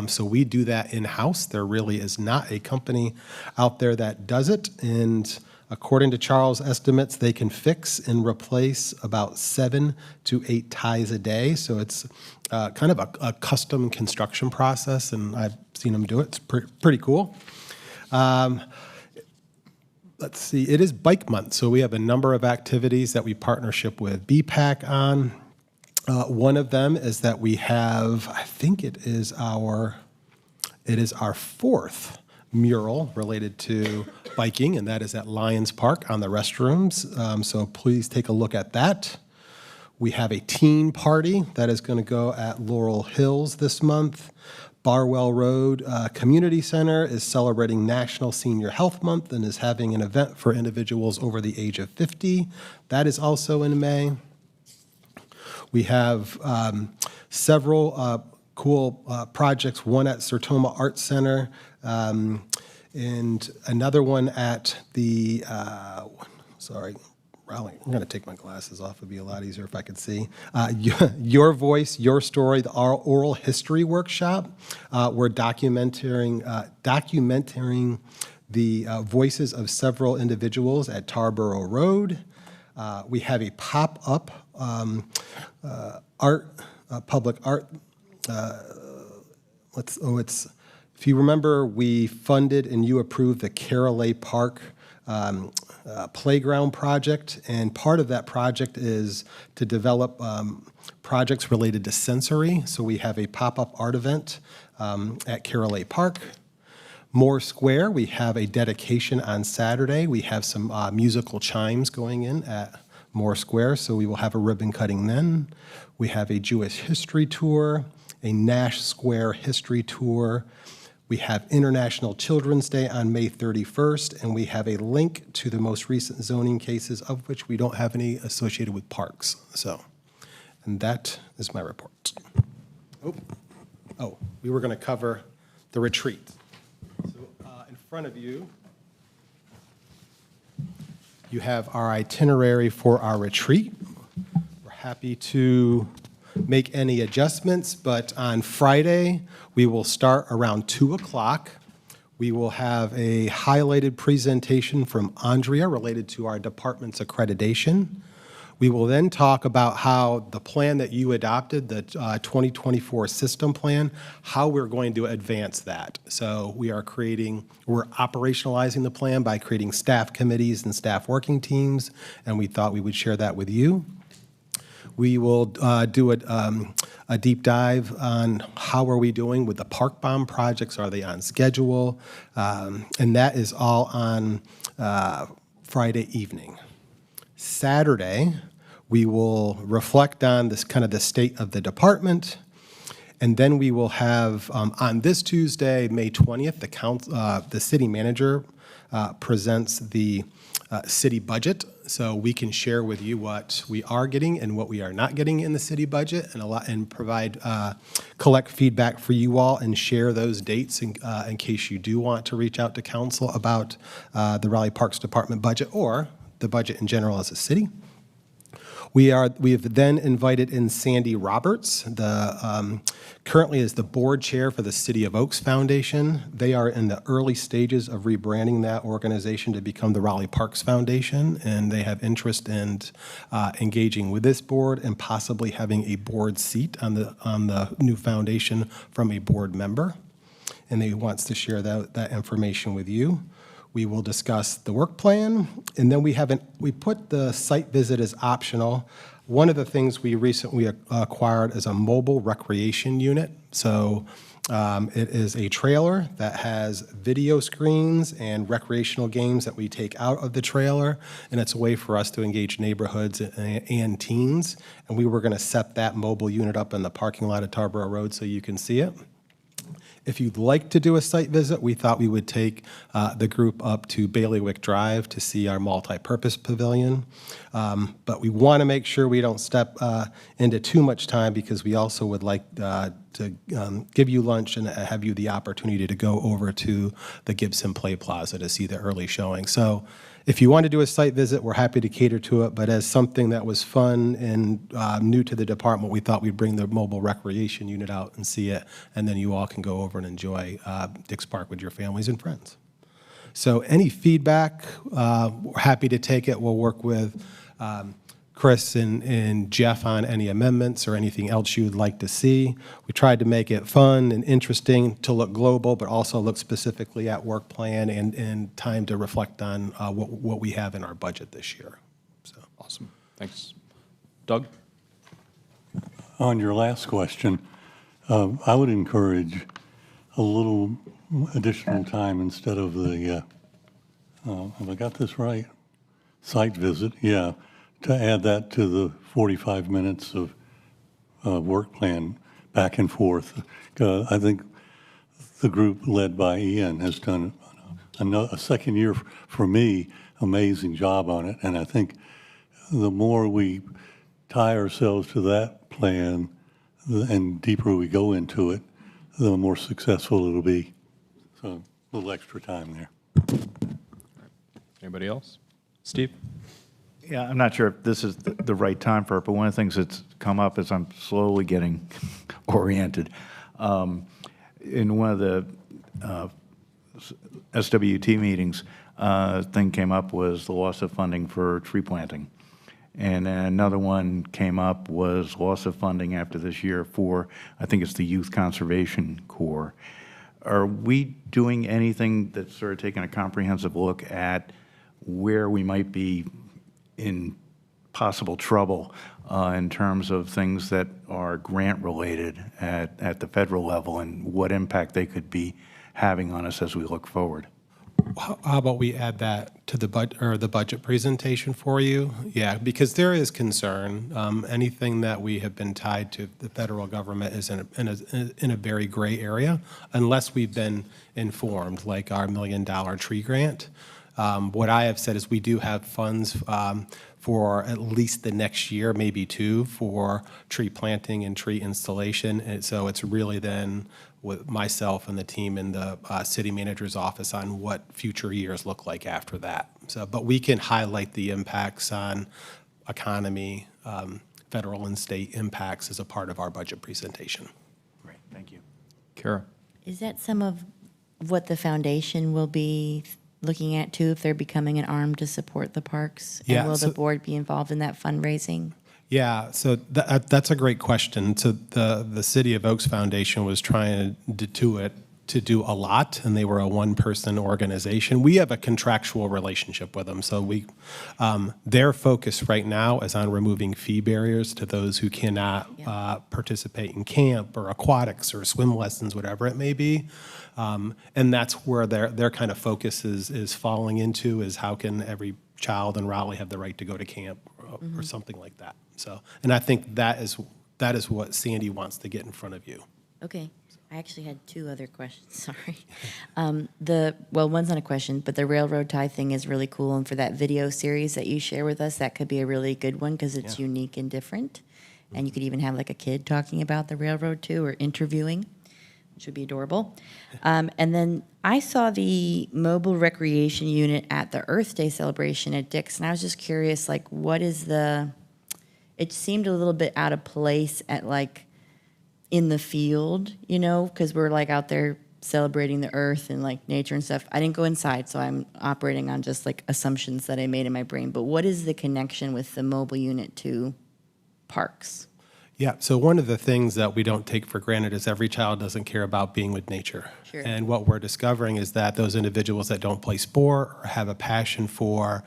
So we do that in-house. There really is not a company out there that does it. And according to Charles' estimates, they can fix and replace about 7 to 8 ties a day. So it's kind of a custom construction process, and I've seen them do it. It's pretty cool. Let's see, it is Bike Month, so we have a number of activities that we partnership with BPAC on. One of them is that we have, I think it is our 4th mural related to biking, and that is at Lions Park on the restrooms. So please take a look at that. We have a teen party that is going to go at Laurel Hills this month. Barwell Road Community Center is celebrating National Senior Health Month and is having an event for individuals over the age of 50. That is also in May. We have several cool projects, one at Sertoma Arts Center and another one at the, Raleigh. I'm going to take my glasses off. It'd be a lot easier if I could see. Your Voice, Your Story, the oral history workshop. We're documenting the voices of several individuals at Tarboro Road. We have a pop-up public art. If you remember, we funded and you approved the Raleigh Park playground project, and part of that project is to develop projects related to sensory. So we have a pop-up art event at Raleigh Park. Moore Square, we have a dedication on Saturday. We have some musical chimes going in at Moore Square, so we will have a ribbon cutting then. We have a Jewish history tour, a Nash Square history tour. We have International Children's Day on May 31st, and we have a link to the most recent zoning cases, of which we don't have any associated with parks. So, and that is my report. We were going to cover the retreat. So in front of you, you have our itinerary for our retreat. We're happy to make any adjustments, but on Friday, we will start around 2 o'clock. We will have a highlighted presentation from Andrea related to our department's accreditation. We will then talk about how the plan that you adopted, the 2024 system plan, how we're going to advance that. So we're operationalizing the plan by creating staff committees and staff working teams, and we thought we would share that with you. We will do a deep dive on how are we doing with the park bomb projects. Are they on schedule? And that is all on Friday evening. Saturday, we will reflect on this kind of the state of the department. And then we will have, on this Tuesday, May 20th, the city manager presents the city budget. So we can share with you what we are getting and what we are not getting in the city budget, and provide, collect feedback for you all and share those dates in case you do want to reach out to council about the Raleigh Parks Department budget or the budget in general as a city. We have then invited in Sandy Roberts, currently is the board chair for the City of Oaks Foundation. They are in the early stages of rebranding that organization to become the Raleigh Parks Foundation, and they have interest in engaging with this board and possibly having a board seat on the new foundation from a board member. And they wants to share that information with you. We will discuss the work plan, and then we put the site visit as optional. One of the things we recently acquired is a mobile recreation unit. So it is a trailer that has video screens and recreational games that we take out of the trailer, and it's a way for us to engage neighborhoods and teens. And we were going to set that mobile unit up in the parking lot at Tarboro Road so you can see it. If you'd like to do a site visit, we thought we would take the group up to Bailiwick Drive to see our multi-purpose pavilion. But we want to make sure we don't step into too much time, because we also would like to give you lunch and have you the opportunity to go over to the Gibson Play Plaza to see the early showing. So If you want to do a site visit, we're happy to cater to it, but as something that was fun and new to the department, we thought we'd bring the mobile recreation unit out and see it, and then you all can go over and enjoy Dix Park with your families and friends. So any feedback, we're happy to take it. We'll work with Chris and Jeff on any amendments or anything else you'd like to see. We tried to make it fun and interesting to look global, but also look specifically at work plan and time to reflect on what we have in our budget this year. So awesome. Thanks. Doug? On your last question, I would encourage a little additional time instead of the, have I got this right? Site visit, yeah. To add that to the 45 minutes of work plan back and forth. I think the group led by Ian has done a second year, for me, amazing job on it. And I think the more we tie ourselves to that plan and deeper we go into it, the more successful it'll be. So a little extra time there. Anybody else? Steve? Yeah, I'm not sure if this is the right time for it, but one of the things that's come up as I'm slowly getting oriented, in one of the SWT meetings, thing came up was the loss of funding for tree planting. And then another one came up was loss of funding after this year for, I think it's the Youth Conservation Corps. Are we doing anything that's sort of taking a comprehensive look at where we might be in possible trouble in terms of things that are grant-related at the federal level and what impact they could be having on us as we look forward? How about we add that to the budget presentation for you? Yeah, because there is concern. Anything that we have been tied to the federal government is in a very gray area, unless we've been informed, like our $1 million tree grant. What I have said is we do have funds for at least the next year, maybe two, for tree planting and tree installation. And so it's really then with myself and the team in the city manager's office on what future years look like after that. So, but we can highlight the impacts on economy, federal and state impacts as a part of our budget presentation. Great, thank you. Kara? Is that some of what the foundation will be looking at too, if they're becoming an arm to support the parks? Yeah, And will so- the board be involved in that fundraising? Yeah, so that's a great question. So the City of Oaks Foundation was trying to do a lot, and they were a one-person organization. We have a contractual relationship with them, so their focus right now is on removing fee barriers to those who cannot participate in camp or aquatics or swim lessons, whatever it may be. And that's where their kind of focus is falling into, is how can every child in Raleigh have the right to go to camp or something like that. So, and I think that is what Sandy wants to get in front of you. Okay. I actually had two other questions, sorry. One's not a question, but the railroad tie thing is really cool. And for that video series that you share with us, that could be a really good one because it's unique and different. And you could even have like a kid talking about the railroad too, or interviewing, which would be adorable. And then I saw the mobile recreation unit at the Earth Day celebration at Dix, and I was just curious, like, what is it seemed a little bit out of place at like, in the field, because we're like out there celebrating the earth and like nature and stuff. I didn't go inside, so I'm operating on just like assumptions that I made in my brain. But what is the connection with the mobile unit to parks? Yeah, so one of the things that we don't take for granted is every child doesn't care about being with nature. Sure. And what we're discovering is that those individuals that don't play sport or have a passion for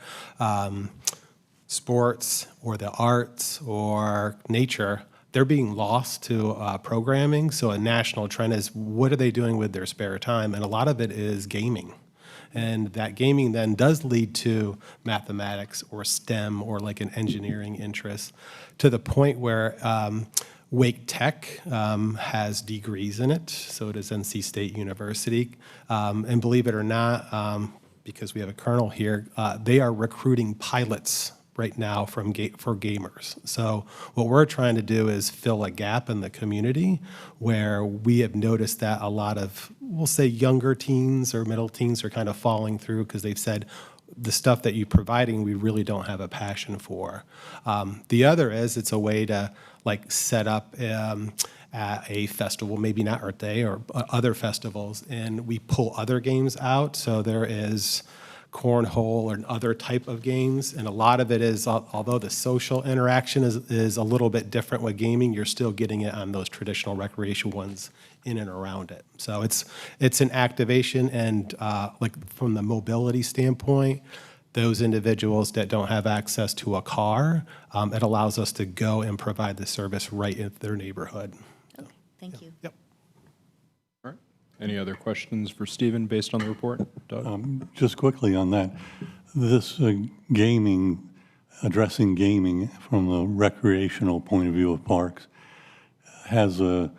sports or the arts or nature, they're being lost to programming. So a national trend is, what are they doing with their spare time? And a lot of it is gaming. And that gaming then does lead to mathematics or STEM or like an engineering interest, to the point where Wake Tech has degrees in it. So does NC State University. And believe it or not, because we have a colonel here, they are recruiting pilots right now for gamers. So what we're trying to do is fill a gap in the community where we have noticed that a lot of, we'll say, younger teens or middle teens are kind of falling through because they've said, the stuff that you're providing, we really don't have a passion for. The other is it's a way to like set up at a festival, maybe not Earth Day or other festivals, and we pull other games out. So there is cornhole or other type of games, and a lot of it is, although the social interaction is a little bit different with gaming, you're still getting it on those traditional recreation ones in and around it. So it's an activation, and like from the mobility standpoint, those individuals that don't have access to a car, it allows us to go and provide the service right in their neighborhood. Okay, thank you. Yep. All right. Any other questions for Stephen based on the report? Doug? Just quickly on that, this gaming, addressing gaming from the recreational point of view of parks, has the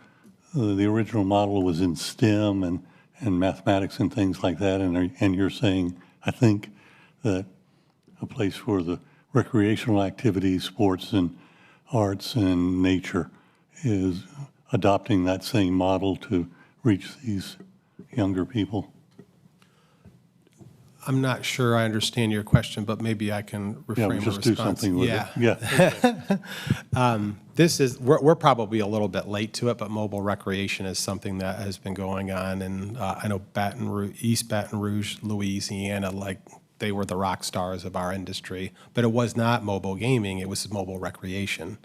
original model was in STEM and mathematics and things like that, and you're saying, I think, that a place for the recreational activities, sports and arts and nature is adopting that same model to reach these younger people? I'm not sure I understand your question, but maybe I can reframe just the do response. something with it. Yeah. This is, we're probably a little bit late to it, but mobile recreation is something that has been going on. And I know East Baton Rouge, Louisiana, like they were the rock stars of our industry, but it was not mobile gaming, it was mobile recreation.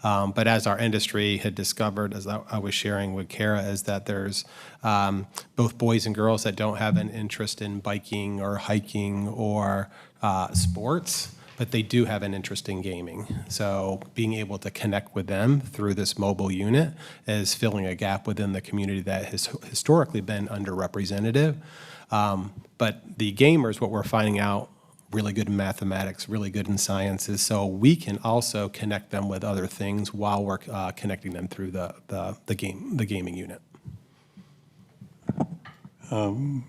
But as our industry had discovered, as I was sharing with Kara, is that there's both boys and girls that don't have an interest in biking or hiking or sports, but they do have an interest in gaming. So being able to connect with them through this mobile unit is filling a gap within the community that has historically been underrepresented. But the gamers, what we're finding out, really good in mathematics, really good in sciences, so we can also connect them with other things while we're connecting them through the gaming unit. And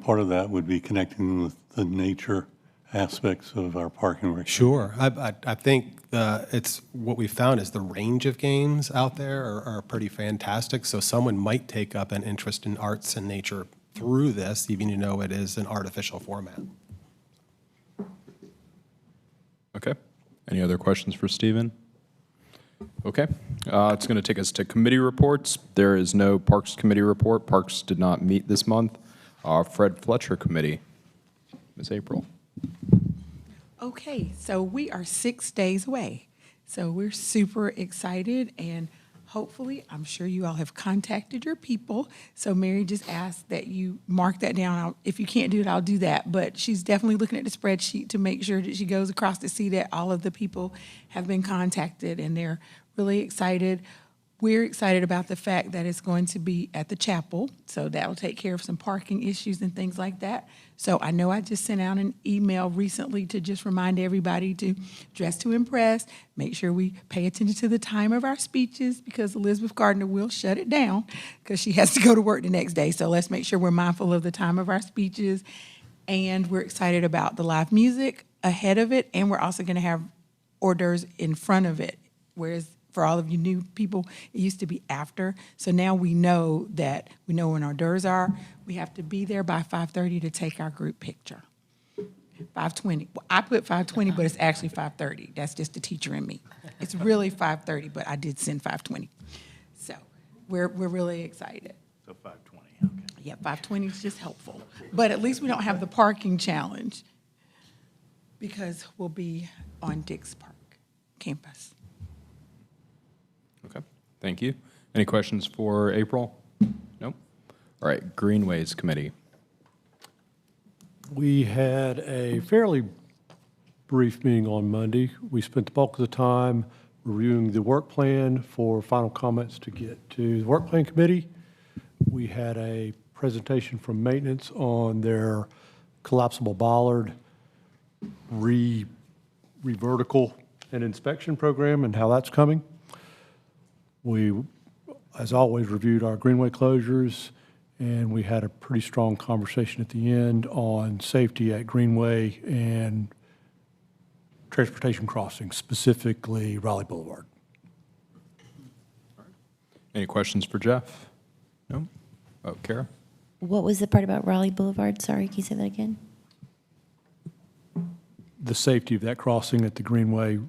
part of that would be connecting with the nature aspects of our park and rec. Sure. I think it's what we found is the range of games out there are pretty fantastic. So someone might take up an interest in arts and nature through this, even though it is an artificial format. Okay. Any other questions for Stephen? Okay. It's going to take us to committee reports. There is no Parks Committee report. Parks did not meet this month. Fred Fletcher Committee. Ms. April. Okay, so we are 6 days away. So we're super excited, and hopefully, I'm sure you all have contacted your people. So Mary just asked that you mark that down. If you can't do it, I'll do that. But she's definitely looking at the spreadsheet to make sure that she goes across to see that all of the people have been contacted, and they're really excited. We're excited about the fact that it's going to be at the chapel, so that'll take care of some parking issues and things like that. So I know I just sent out an email recently to just remind everybody to dress to impress, make sure we pay attention to the time of our speeches, because Elizabeth Gardner will shut it down because she has to go to work the next day. So let's make sure we're mindful of the time of our speeches. And we're excited about the live music ahead of it, and we're also going to have hors d'oeuvres in front of it, whereas for all of you new people, it used to be after. So now we know when our hors d'oeuvres are. We have to be there by 5:30 to take our group picture. 5:20. Well, I put 5:20, but it's actually 5:30. That's just the teacher in me. It's really 5:30, but I did send 5:20. So we're really excited. So 5:20, okay. Yeah, 5:20 is just helpful. But at least we don't have the parking challenge because we'll be on Dix Park campus. Okay. Thank you. Any questions for April? Nope. All right. Greenways Committee. We had a fairly brief meeting on Monday. We spent the bulk of the time reviewing the work plan for final comments to get to the work plan committee. We had a presentation from maintenance on their collapsible bollard re-vertical and inspection program and how that's coming. We, as always, reviewed our Greenway closures, and we had a pretty strong conversation at the end on safety at Greenway and transportation crossings, specifically Raleigh Boulevard. Any questions for Jeff? No? Oh, Kara? What was the part about Raleigh Boulevard? Sorry, can you say that again? the safety of that crossing at the Greenway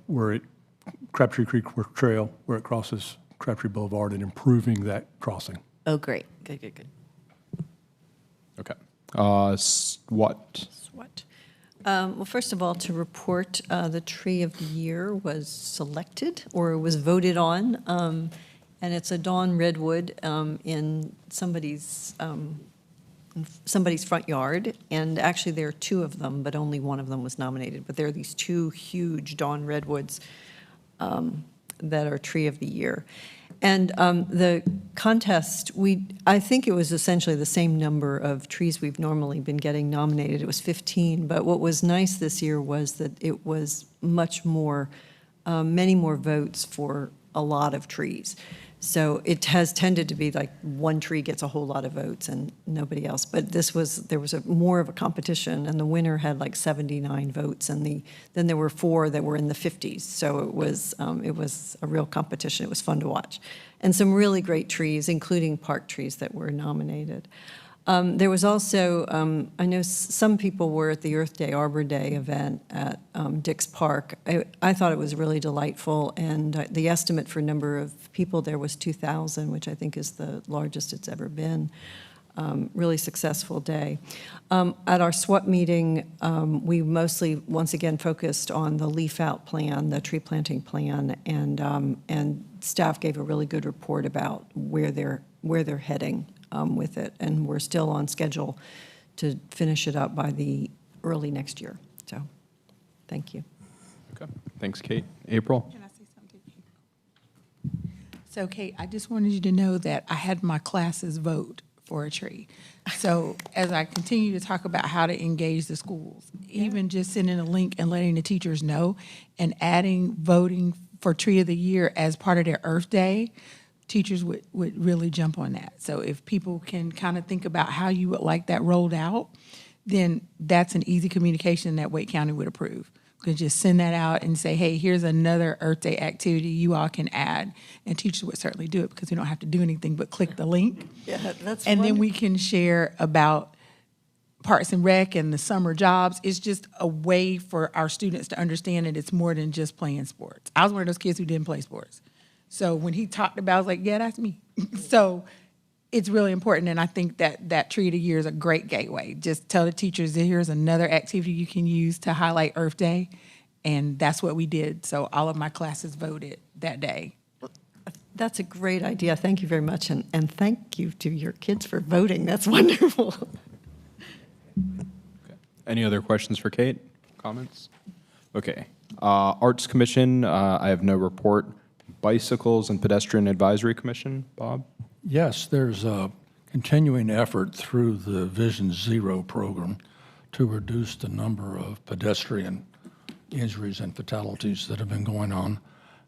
Crabtree Creek Trail, where it crosses Crabtree Boulevard, and improving that crossing. Oh, great. Good, good, good. Okay. SWAT. Well, first of all, to report, the tree of the year was selected or was voted on, and it's a dawn redwood in somebody's front yard. And actually, there are two of them, but only one of them was nominated. But there are these two huge dawn redwoods that are tree of the year. And the contest, I think it was essentially the same number of trees we've normally been getting nominated. It was 15, but what was nice this year was that it was much more, many more votes for a lot of trees. So it has tended to be like one tree gets a whole lot of votes and nobody else. But there was more of a competition, and the winner had like 79 votes, and then there were 4 that were in the 50s. So it was a real competition. It was fun to watch, and some really great trees, including park trees, that were nominated. There was also, I know some people were at the Earth Day, Arbor Day event at Dix Park. I thought it was really delightful, and the estimate for number of people there was 2,000, which I think is the largest it's ever been. Really successful day. At our SWAT meeting, we mostly, once again, focused on the leaf out plan, the tree planting plan, and staff gave a really good report about where they're heading with it, and we're still on schedule to finish it up by the early next year. So, thank you. Okay. Thanks, Kate. April? Can I say something? So, Kate, I just wanted you to know that I had my classes vote for a tree. So, as I continue to talk about how to engage the schools, even just sending a link and letting the teachers know, and adding voting for Tree of the Year as part of their Earth Day, teachers would really jump on that. So if people can kind of think about how you would like that rolled out, then that's an easy communication that Wake County would approve. You could just send that out and say, hey, here's another Earth Day activity you all can add. And teachers would certainly do it because we don't have to do anything but click the link. Yeah, that's And wonderful. then we can share about Parks and Rec and the summer jobs. It's just a way for our students to understand that it's more than just playing sports. I was one of those kids who didn't play sports. So when he talked about it, I was like, yeah, that's me. So it's really important, and I think that Tree of the Year is a great gateway. Just tell the teachers that here's another activity you can use to highlight Earth Day, and that's what we did. So all of my classes voted that day. That's a great idea. Thank you very much, and thank you to your kids for voting. That's wonderful. Okay. Any other questions for Kate? Comments? Okay. Arts Commission, I have no report. Bicycles and Pedestrian Advisory Commission, Bob? Yes, there's a continuing effort through the Vision Zero program to reduce the number of pedestrian injuries and fatalities that have been going on.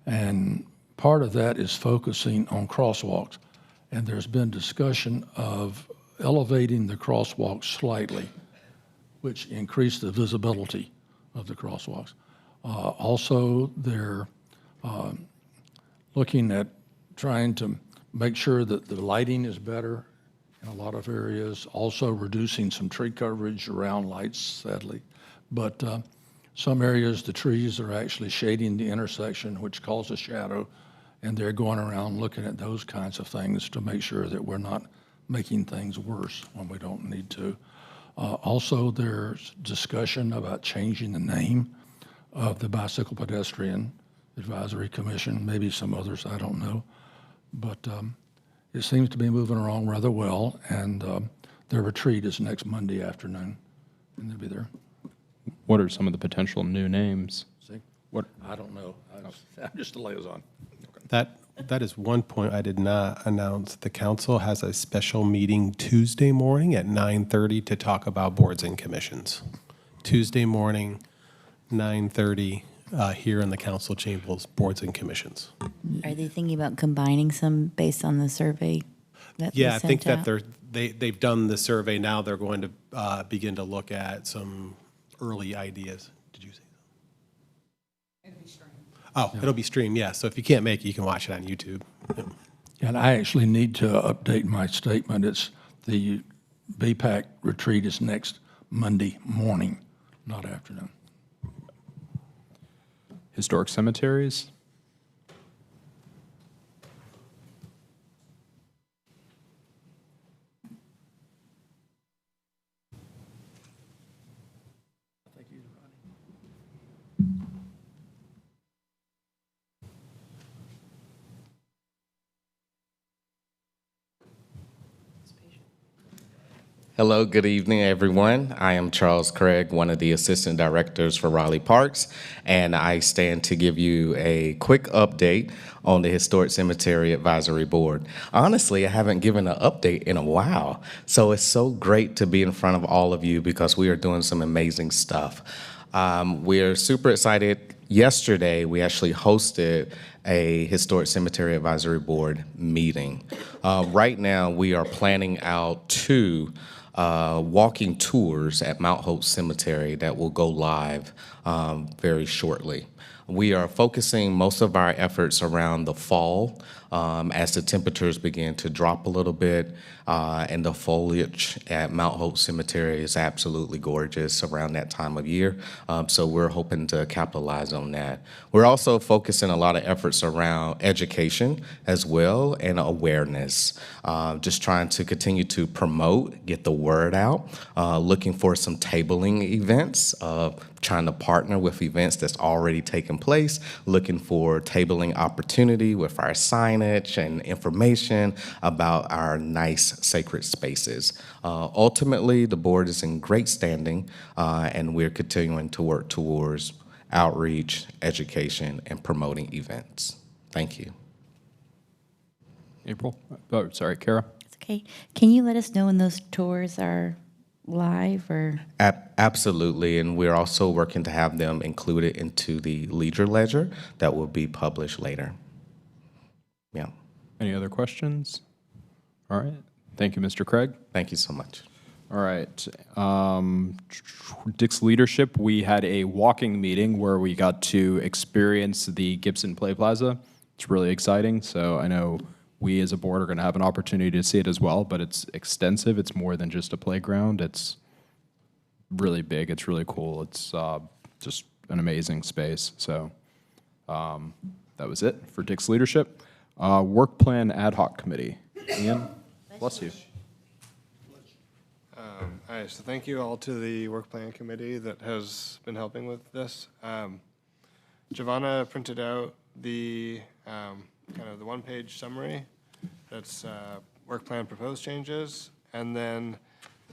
And part of that is focusing on crosswalks. And there's been discussion of elevating the crosswalks slightly, which increase the visibility of the crosswalks. Also, they're looking at trying to make sure that the lighting is better in a lot of areas, also reducing some tree coverage around lights, sadly. But some areas, the trees are actually shading the intersection, which causes shadow, and they're going around looking at those kinds of things to make sure that we're not making things worse when we don't need to. Also, there's discussion about changing the name of the Bicycle Pedestrian Advisory Commission, maybe some others, I don't know. But it seems to be moving along rather well, and their retreat is next Monday afternoon, and they'll be there. What are some of the potential new names? See? What? I don't know. I'm just a liaison. That is one point I did not announce. The council has a special meeting Tuesday morning at 9:30 to talk about boards and commissions. Tuesday morning, 9:30. Here in the council chambers, boards and commissions. Are they thinking about combining some based on the survey that Yeah, they I think sent that out? they've done the survey. Now they're going to begin to look at some early ideas. Did you say that? It'll be streamed. Oh, it'll be streamed, yeah. So if you can't make it, you can watch it on YouTube. Yep. And I actually need to update my statement. It's the BPAC retreat is next Monday morning, not afternoon. Historic cemeteries. Hello, good evening, everyone. I am Charles Craig, one of the assistant directors for Raleigh Parks, and I stand to give you a quick update on the Historic Cemetery Advisory Board. Honestly, I haven't given an update in a while, so it's so great to be in front of all of you because we are doing some amazing stuff. We're super excited. Yesterday, we actually hosted a Historic Cemetery Advisory Board meeting. Right now, we are planning out two walking tours at Mount Hope Cemetery that will go live very shortly. We are focusing most of our efforts around the fall as the temperatures begin to drop a little bit, and the foliage at Mount Hope Cemetery is absolutely gorgeous around that time of year. So we're hoping to capitalize on that. We're also focusing a lot of efforts around education as well and awareness. Just trying to continue to promote, get the word out, looking for some tabling events, trying to partner with events that's already taken place, looking for tabling opportunity with our signage and information about our nice sacred spaces. Ultimately, the board is in great standing, and we're continuing to work towards outreach, education, and promoting events. Thank you. April? Oh, sorry, Kara? It's okay. Can you let us know when those tours are live or? Absolutely, and we're also working to have them included into the Leisure Ledger that will be published later. Yeah. Any other questions? All right. Thank you, Mr. Craig. Thank you so much. All right. Dick's leadership, we had a walking meeting where we got to experience the Gibson Play Plaza. It's really exciting. So I know we as a board are going to have an opportunity to see it as well, but it's extensive. It's more than just a playground. It's really big. It's really cool. It's just an amazing space. So that was it for Dick's leadership. Work Plan Ad Hoc Committee. Ian, bless you. All right, so thank you all to the Work Plan Committee that has been helping with this. Giovanna printed out the kind of the one-page summary that's work plan proposed changes, and then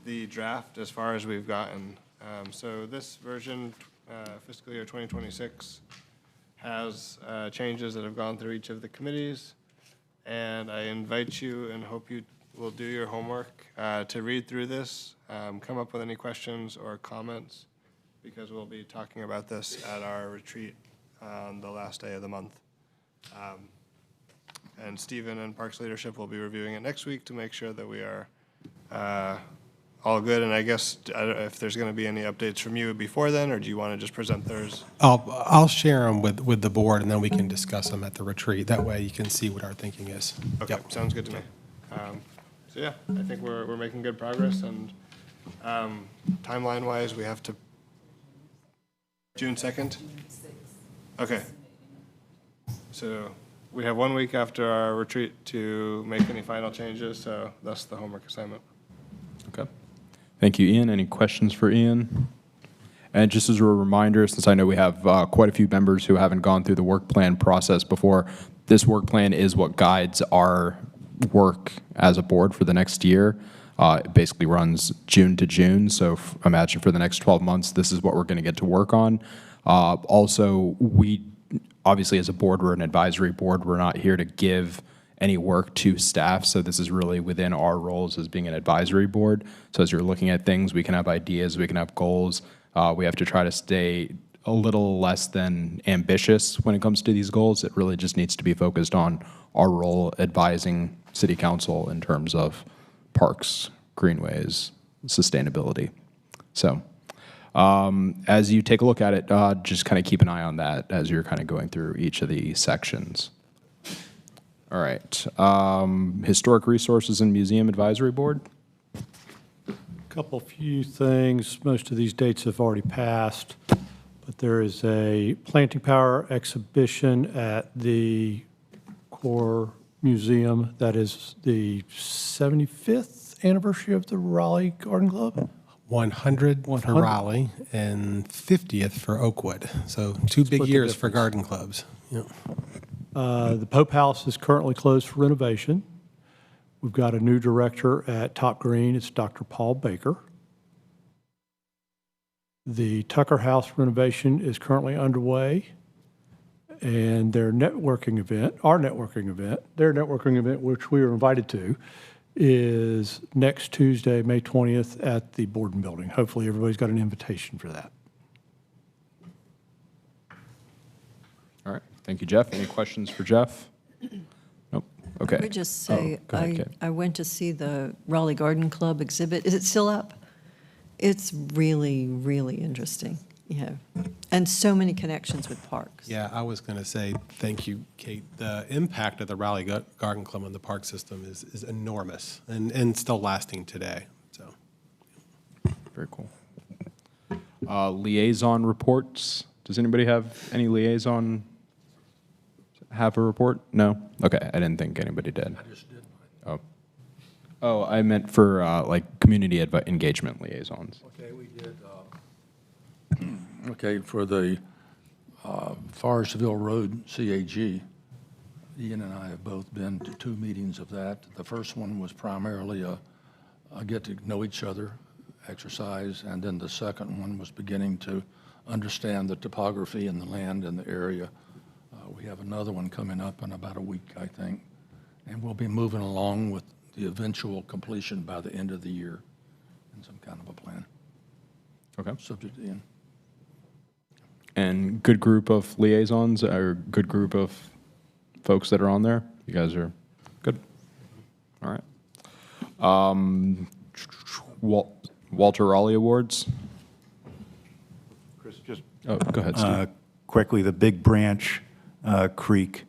the draft as far as we've gotten. So this version, fiscal year 2026, has changes that have gone through each of the committees, and I invite you and hope you will do your homework to read through this, come up with any questions or comments, because we'll be talking about this at our retreat on the last day of the month. And Stephen and Parks leadership will be reviewing it next week to make sure that we are all good. And I guess if there's going to be any updates from you before then, or do you want to just present theirs? I'll share them with the board, and then we can discuss them at the retreat. That way you can see what our thinking is. Okay, Yep. sounds good to me. So yeah, I think we're making good progress, and timeline-wise, we have to June 2nd? Okay. So we have 1 week after our retreat to make any final changes, so that's the homework assignment. Okay. Thank you, Ian. Any questions for Ian? And just as a reminder, since I know we have quite a few members who haven't gone through the work plan process before, this work plan is what guides our work as a board for the next year. It basically runs June to June, so imagine for the next 12 months, this is what we're going to get to work on. Also, we obviously as a board, we're an advisory board. We're not here to give any work to staff, so this is really within our roles as being an advisory board. So as you're looking at things, we can have ideas, we can have goals. We have to try to stay a little less than ambitious when it comes to these goals. It really just needs to be focused on our role advising City Council in terms of parks, greenways, sustainability. So as you take a look at it, just kind of keep an eye on that as you're kind of going through each of the sections. All right. Historic Resources and Museum Advisory Board. Few things. Most of these dates have already passed. But there is a planting power exhibition at the Core Museum. That is the 75th anniversary of the Raleigh Garden Club. 100 for 100. Raleigh and 50th for Oakwood. So two big Split the years for difference. garden clubs. Yep. The Pope House is currently closed for renovation. We've got a new director at Top Green. It's Dr. Paul Baker. The Tucker House renovation is currently underway. And their networking event, which we were invited to, is next Tuesday, May 20th at the Borden Building. Hopefully everybody's got an invitation for that. All right. Thank you, Jeff. Any questions for Jeff? Nope. Okay. I would just say, go ahead, Kate. I went to see the Raleigh Garden Club exhibit. Is it still up? It's really, really interesting. Yeah. And so many connections with parks. Yeah, I was going to say, thank you, Kate. The impact of the Raleigh Garden Club on the park system is enormous and still lasting today. So, Very cool. Liaison reports. Does anybody have any liaison have a report? No? Okay, I didn't think anybody did. I just did. Oh, I meant for like community engagement liaisons. Okay, we did. Okay, for the Forestville Road CAG, Ian and I have both been to 2 meetings of that. The first one was primarily a get to know each other exercise, and then the second one was beginning to understand the topography and the land and the area. We have another one coming up in about a week, I think, and we'll be moving along with the eventual completion by the end of the year in some kind of a plan. Okay. Subject to Ian. And good group of liaisons or good group of folks that are on there? You guys are good? All right. Walter Raleigh Awards? Chris, just go ahead, Steve. quickly, the Big Branch Creek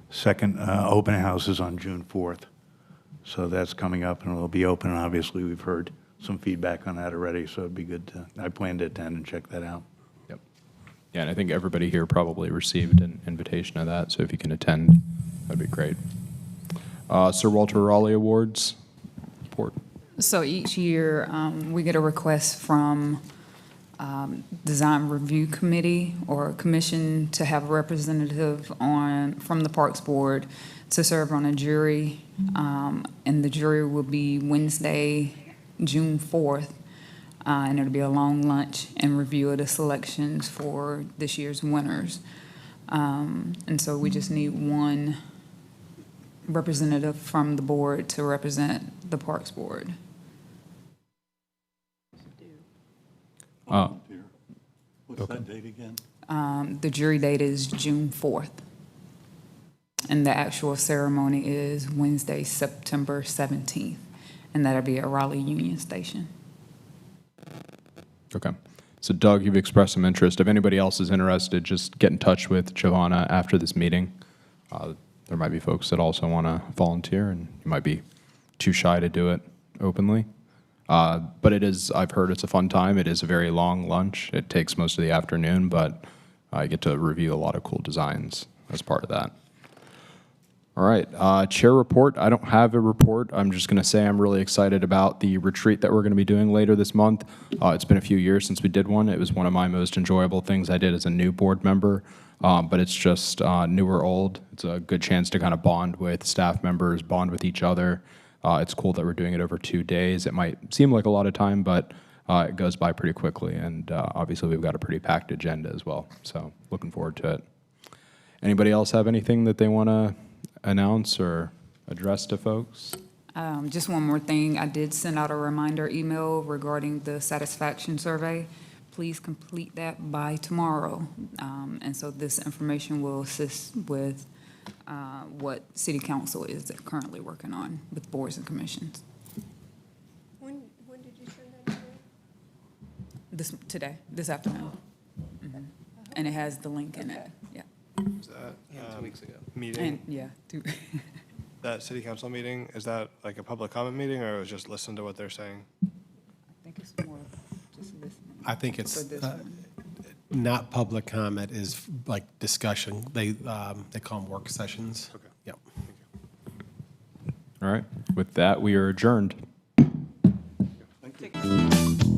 second open house is on June 4th. So that's coming up and it'll be open. And obviously, we've heard some feedback on that already, so it'd be good to, I plan to attend and check that out. Yep. Yeah, and I think everybody here probably received an invitation to that, so if you can attend, that'd be great. Sir Walter Raleigh Awards report. So each year, we get a request from Design Review Committee or Commission to have a representative from the Parks Board to serve on a jury, and the jury will be Wednesday, June 4th, and it'll be a long lunch and review of the selections for this year's winners. And so we just need one representative from the board to represent the Parks Board. What's that date again? The jury date is June 4th. And the actual ceremony is Wednesday, September 17th. And that'll be at Raleigh Union Station. Okay. So Doug, you've expressed some interest. If anybody else is interested, just get in touch with Giovanna after this meeting. There might be folks that also want to volunteer, and you might be too shy to do it openly. But it is, I've heard it's a fun time. It is a very long lunch. It takes most of the afternoon, but I get to review a lot of cool designs as part of that. All right, chair report. I don't have a report. I'm just going to say I'm really excited about the retreat that we're going to be doing later this month. It's been a few years since we did one. It was one of my most enjoyable things I did as a new board member, but it's just new or old. It's a good chance to kind of bond with staff members, bond with each other. It's cool that we're doing it over 2 days. It might seem like a lot of time, but it goes by pretty quickly, and obviously we've got a pretty packed agenda as well, so looking forward to it. Anybody else have anything that they want to announce or address to folks? Just one more thing. I did send out a reminder email regarding the satisfaction survey. Please complete that by tomorrow. And so this information will assist with what City Council is currently working on with boards and commissions. When did you send that Today, this afternoon. Mm-hmm. And it has the link in it. Yeah. Is that 2 weeks ago. Meeting? And, yeah. That city council meeting, is that like a public comment meeting, or it was just listen to what they're saying? I think it's more just listening. I think it's, For this one. not public comment, is like discussion. They call them work sessions. Okay. Yep. All right. With that, we are adjourned. Thank you.